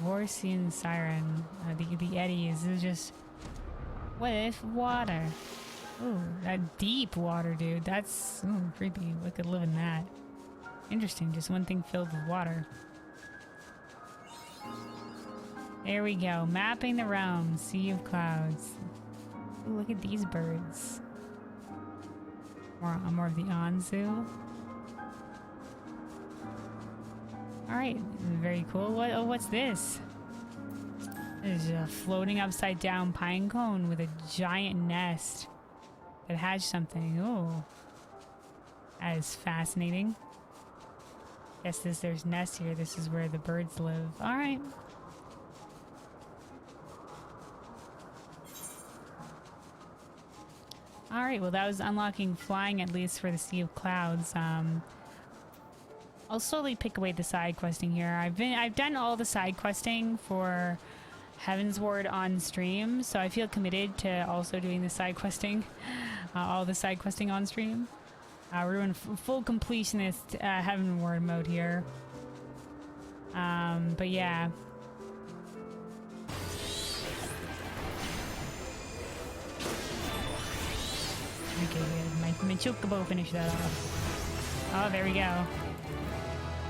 Vorsian Siren. The eddies. This is just... What if water? Ooh, that deep water, dude. That's creepy. We could live in that. Interesting, just one thing filled with water. There we go. Mapping the realm. Sea of clouds. Ooh, look at these birds. More of the Anzu. Alright, very cool. What's this? There's a floating upside down pine cone with a giant nest that hatched something. Oh, that is fascinating. Guess there's nests here. This is where the birds live. Alright. Alright, well that was unlocking flying, at least for the Sea of Clouds. I'll slowly pick away the side questing here. I've done all the side questing for Heavensward on stream, so I feel committed to also doing the side questing, all the side questing on stream. We're doing full completionist Heavenward mode here. But yeah. Okay, good. My chocobo finished that off. Oh, there we go.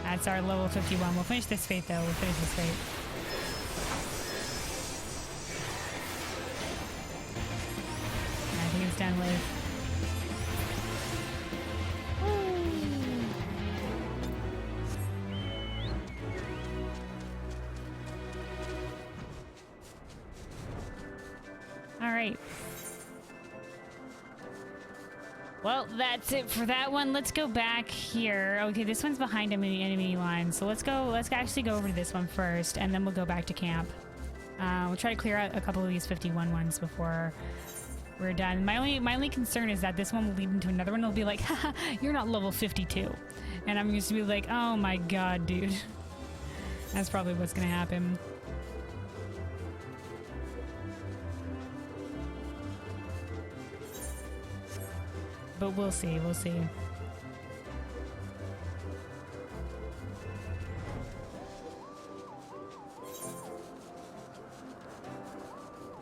That's our level 51. We'll finish this fate, though. We'll finish this fate. I think it's done with. Alright. Well, that's it for that one. Let's go back here. Okay, this one's behind enemy line. So let's actually go over to this one first, and then we'll go back to camp. We'll try to clear out a couple of these 51 ones before we're done. My only concern is that this one will lead into another one. It'll be like, haha, you're not level 52. And I'm just gonna be like, oh my god, dude. That's probably what's gonna happen. But we'll see, we'll see.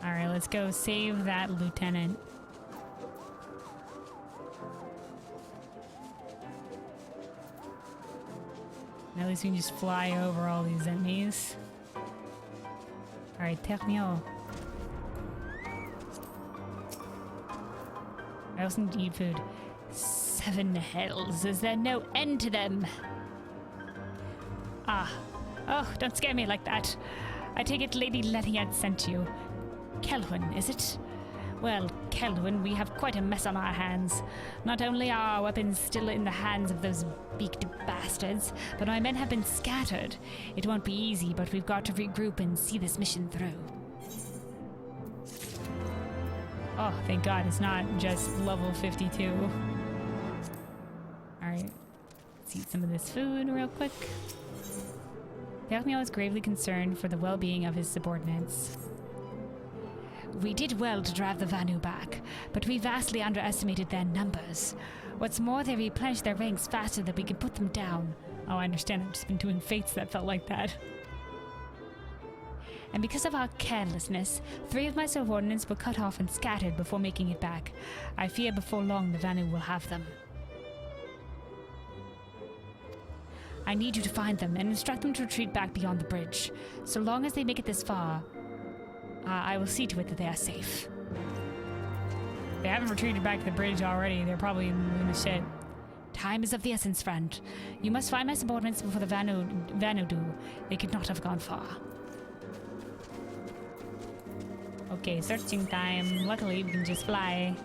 Alright, let's go save that lieutenant. And at least we can just fly over all these enemies. Alright, Termio. I also need to eat food. 7 hells. Is there no end to them? Ah. Oh, don't scare me like that. I take it Lady Lethiad sent you. Kelwyn, is it? Well, Kelwyn, we have quite a mess on our hands. Not only are our weapons still in the hands of those beaked bastards, but my men have been scattered. It won't be easy, but we've got to regroup and see this mission through. Oh, thank God, it's not just level 52. Alright, let's eat some of this food real quick. Termio is gravely concerned for the well-being of his subordinates. We did well to drive the Vanu back, but we vastly underestimated their numbers. What's more, they replenished their ranks faster than we could put them down. Oh, I understand, I've just been doing fates that felt like that. And because of our carelessness, 3 of my subordinates were cut off and scattered before making it back. I fear before long the Vanu will have them. I need you to find them and instruct them to retreat back beyond the bridge. So long as they make it this far, I will see to it that they are safe. They haven't retreated back to the bridge already. They're probably in the shit. Time is of the essence, friend. You must find my subordinates before the Vanu do. They could not have gone far. Okay, searching time. Luckily, we can just fly.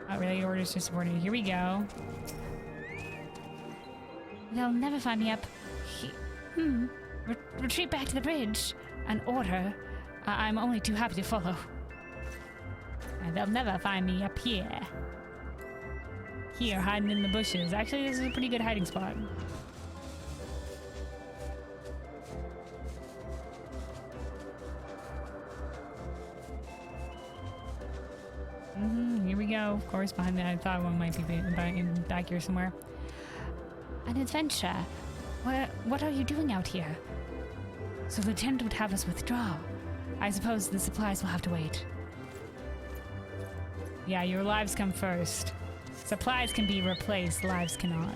Oh, really? Orders to subordinate. Here we go. They'll never find me up. Retreat back to the bridge. An order. I'm only too happy to follow. And they'll never find me up here. Here, hiding in the bushes. Actually, this is a pretty good hiding spot. Here we go. Of course, behind that. I thought one might be back here somewhere. An adventure? What are you doing out here? So the Lieutenant would have us withdraw. I suppose the supplies will have to wait. Yeah, your lives come first. Supplies can be replaced, lives cannot.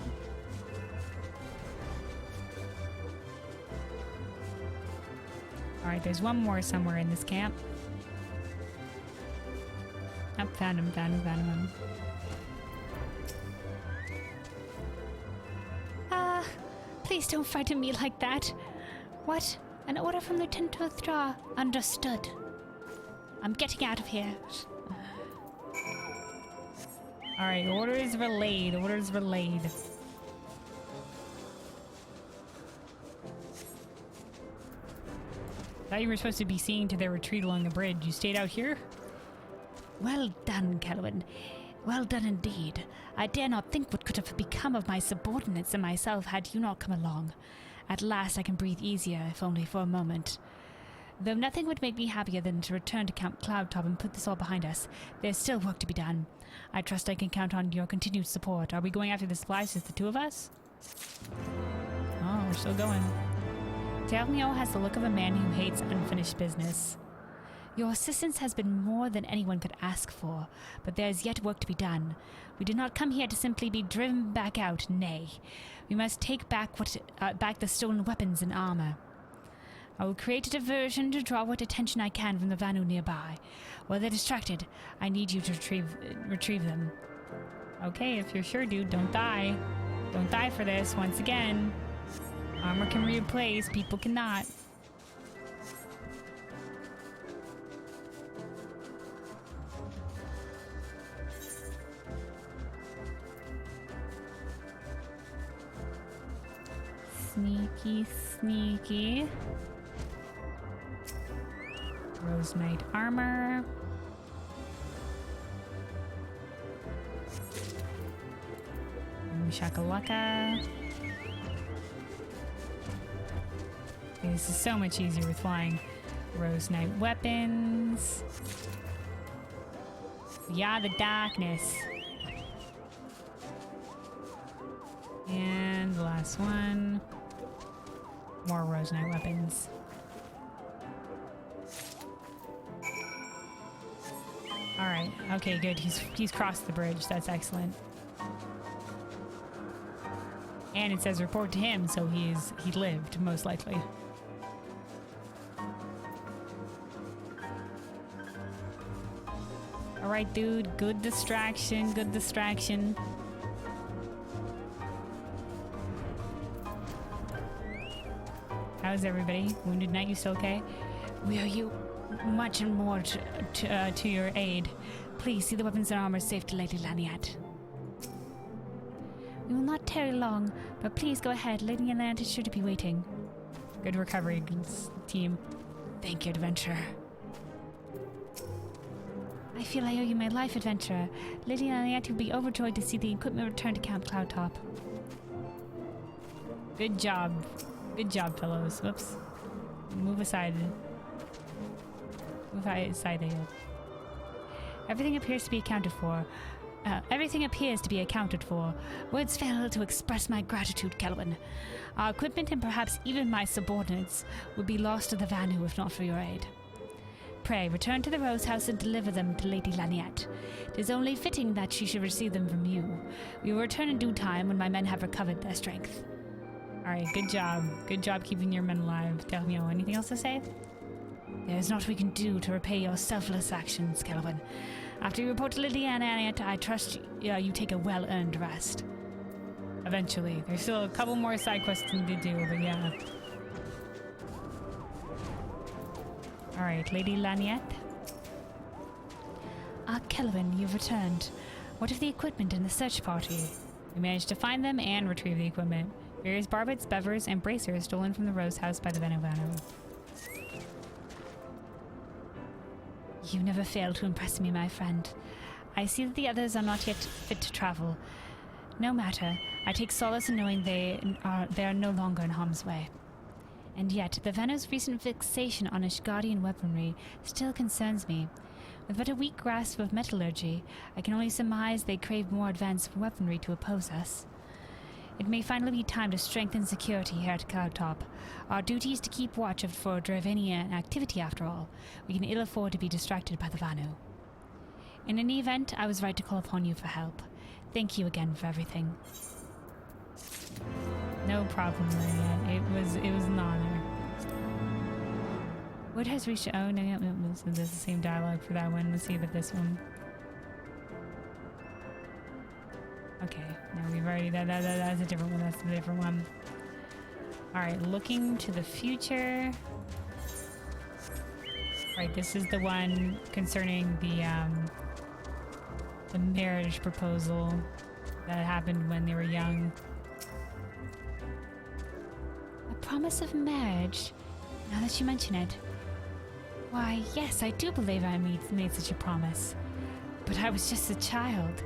Alright, there's one more somewhere in this camp. Oh, found him. Please don't frighten me like that. What? An order from Lieutenant to withdraw. Understood. I'm getting out of here. Alright, orders relayed. Thought you were supposed to be seeing to their retreat along the bridge. You stayed out here? Well done, Kelwyn. Well done indeed. I dare not think what could have become of my subordinates and myself had you not come along. At last I can breathe easier, if only for a moment. Though nothing would make me happier than to return to Camp Cloudtop and put this all behind us, there's still work to be done. I trust I can count on your continued support. Are we going after the supplies, just the two of us? Oh, we're still going. Delmio has the look of a man who hates unfinished business. Your assistance has been more than anyone could ask for, but there is yet work to be done. We did not come here to simply be driven back out, nay. We must take back the stolen weapons and armor. I will create a diversion to draw what attention I can from the Vanu nearby. While they're distracted, I need you to retrieve them. Okay, if you're sure, dude, don't die. Don't die for this, once again. Armor can replace, people cannot. Sneaky. Rose Knight armor. Shakalaka. Okay, this is so much easier with flying. Rose Knight weapons. Yeah, the darkness. And the last one. More Rose Knight weapons. Alright, okay, good. He's crossed the bridge. That's excellent. And it says report to him, so he lived, most likely. Alright, dude. Good distraction. How's everybody? Wounded Knight, you still okay? We owe you much and more to your aid. Please see the weapons and armor safe to Lady Laniat. We will not tarry long, but please go ahead. Lady Laniat is sure to be waiting. Good recovery, team. Thank you, adventurer. I feel I owe you my life, adventurer. Lady Laniat will be overjoyed to see the equipment return to Camp Cloudtop. Good job. Good job, fellows. Whoops. Move aside. Move aside there. Everything appears to be accounted for. Words fail to express my gratitude, Kelwyn. Our equipment and perhaps even my subordinates would be lost to the Vanu if not for your aid. Pray, return to the Rose House and deliver them to Lady Laniette. It is only fitting that she should receive them from you. We will return in due time when my men have recovered their strength. Alright, good job. Good job keeping your men alive. Delmio, anything else to say? There is naught we can do to repay your selfless actions, Kelvin. After you report to Lady Laniette, I trust you take a well-earned rest. Eventually. There's still a couple more side quests to do, but yeah. Alright, Lady Laniette. Kelvin, you've returned. What of the equipment and the search party? We managed to find them and retrieve the equipment. Various barbets, bevers, and bracers stolen from the Rose House by the Venovano. You never fail to impress me, my friend. I see that the others are not yet fit to travel. No matter, I take solace in knowing they are no longer in harm's way. And yet, the Veno's recent fixation on Ishgardian weaponry still concerns me. With but a weak grasp of metallurgy, I can only surmise they crave more advanced weaponry to oppose us. It may finally be time to strengthen security here at Cloudtop. Our duty is to keep watch for Dravanian activity after all. We can ill afford to be distracted by the Vanu. In any event, I was right to call upon you for help. Thank you again for everything. No problem, Maria. It was an honor. Word has reached. Oh no, there's the same dialogue for that one. Let's see about this one. Okay, no, we've already that's a different one. That's a different one. All right, looking to the future. Right, this is the one concerning the marriage proposal that happened when they were young. A promise of marriage? Now that you mention it. Why, yes, I do believe I made such a promise. But I was just a child.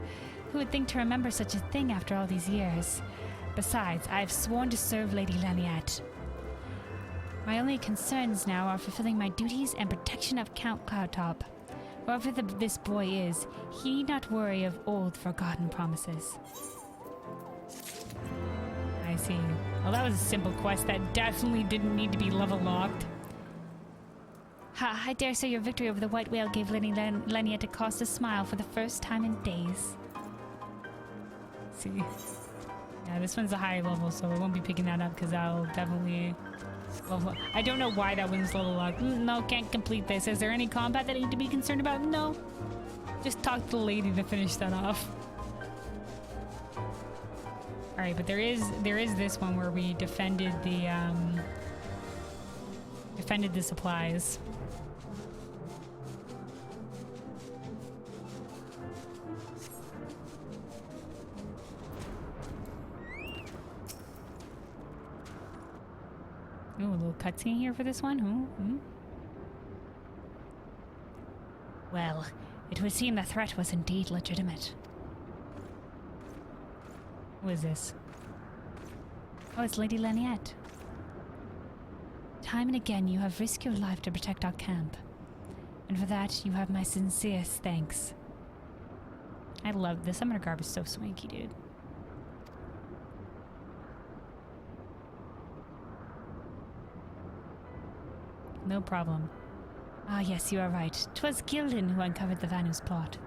Who would think to remember such a thing after all these years? Besides, I have sworn to serve Lady Laniette. My only concerns now are fulfilling my duties and protection of Count Cloudtop. Whoever this boy is, he need not worry of old forgotten promises. I see. Well, that was a simple quest that definitely didn't need to be level locked. Ha, I dare say your victory over the White Whale gave Lady Laniette a cause to smile for the first time in days. See. Yeah, this one's a high level, so I won't be picking that up because I'll definitely level up. I don't know why that one's level locked. No, can't complete this. Is there any combat that I need to be concerned about? No. Just talk to the lady to finish that off. Alright, but there is this one where we defended the supplies. Ooh, a little cutscene here for this one. Ooh. Well, it would seem the threat was indeed legitimate. Who is this? Oh, it's Lady Laniette. Time and again you have risked your life to protect our camp. And for that, you have my sincerest thanks. I love this. Summoner garb is so swanky, dude. No problem. Ah, yes, you are right. 'Twas Gildan who uncovered the Vanu's plot.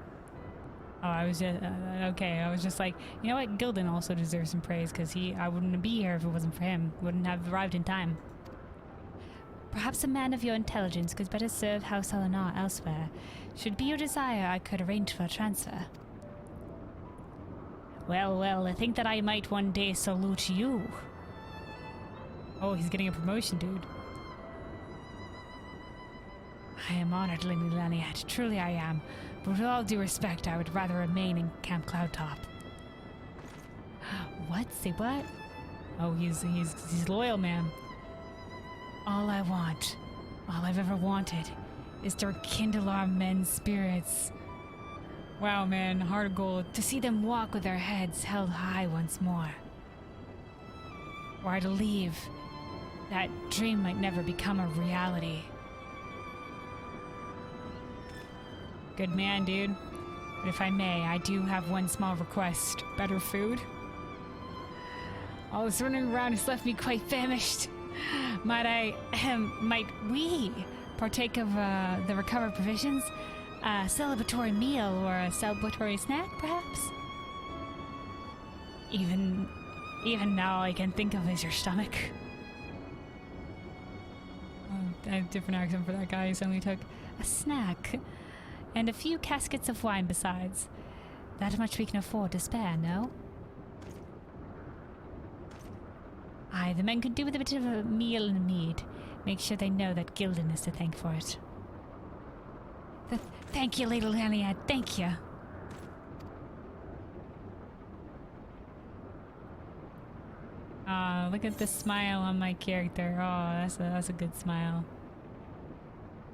Oh, I was just okay. I was just like, you know what? Gildan also deserves some praise because I wouldn't be here if it wasn't for him. Wouldn't have arrived in time. Perhaps a man of your intelligence could better serve House Eleanor elsewhere. Should be your desire, I could arrange for a transfer. Well, I think that I might one day salute you. Oh, he's getting a promotion, dude. I am honored, Lady Laniette. Truly I am. But with all due respect, I would rather remain in Camp Cloudtop. What? Say what? Oh, he's loyal, man. All I want, all I've ever wanted, is to rekindle our men's spirits. Wow, man, hard goal. To see them walk with their heads held high once more. Or I believe that dream might never become a reality. Good man, dude. But if I may, I do have one small request. Better food? All this running around has left me quite famished. Might we partake of the recovered provisions? A celebratory meal or a celebratory snack, perhaps? Even now all I can think of is your stomach. Oh, I have a different accent for that guy, so we took a snack. And a few caskets of wine besides. That much we can afford to spare, no? Aye, the men could do with a bit of a meal and mead. Make sure they know that Gildan is to thank for it. Thank you, Lady Lunalight, thank you. Look at the smile on my character. Oh, that's a good smile.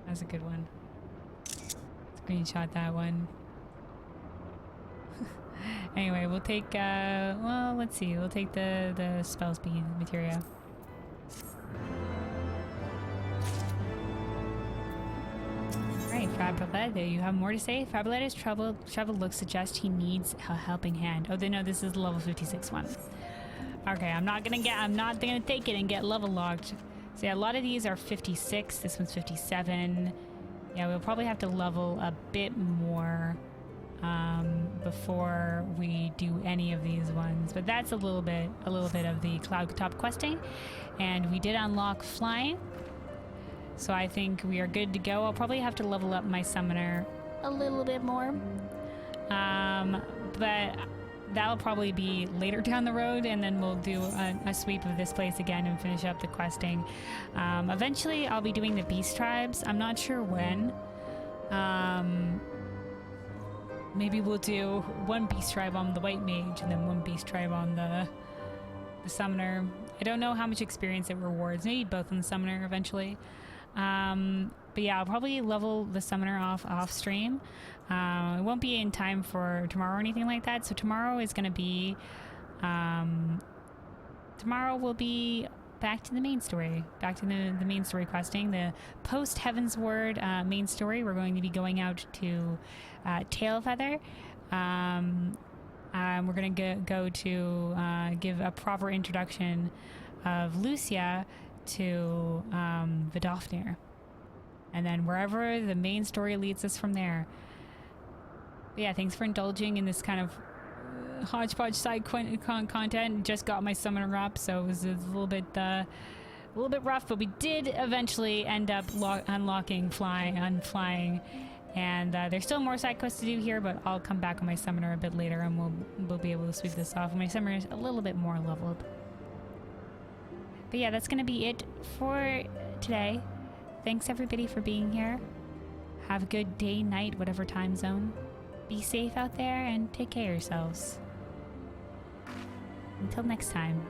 That's a good one. Screenshot that one. Anyway, we'll take, well, let's see. We'll take the spell speed materia. Alright, Fabulet, do you have more to say? Fabulet's troubled look suggests he needs a helping hand. Oh, no, this is the level 56 one. Okay, I'm not gonna take it and get level locked. So yeah, a lot of these are 56. This one's 57. Yeah, we'll probably have to level a bit more before we do any of these ones. But that's a little bit of the Cloudtop questing, and we did unlock flying. So I think we are good to go. I'll probably have to level up my summoner a little bit more, but that'll probably be later down the road, and then we'll do a sweep of this place again and finish up the questing. Eventually I'll be doing the beast tribes. I'm not sure when. Maybe we'll do one beast tribe on the white mage and then one beast tribe on the summoner. I don't know how much experience it rewards. Maybe both on the summoner eventually. But yeah, I'll probably level the summoner off stream. It won't be in time for tomorrow or anything like that. So tomorrow is going to be, tomorrow will be back to the main story, back to the main story questing, the post Heavensward main story. We're going to be going out to Tailfeather. We're going to go to give a proper introduction of Lucia to Vidofnir, and then wherever the main story leads us from there. But yeah, thanks for indulging in this kind of hodgepodge side content. Just got my summoner up, so it was a little bit rough, but we did eventually end up unlocking flying, and there's still more side quests to do here, but I'll come back on my summoner a bit later, and we'll be able to sweep this off. My summoner is a little bit more leveled. But yeah, that's gonna be it for today. Thanks everybody for being here. Have a good day, night, whatever time zone. Be safe out there and take care of yourselves. Until next time.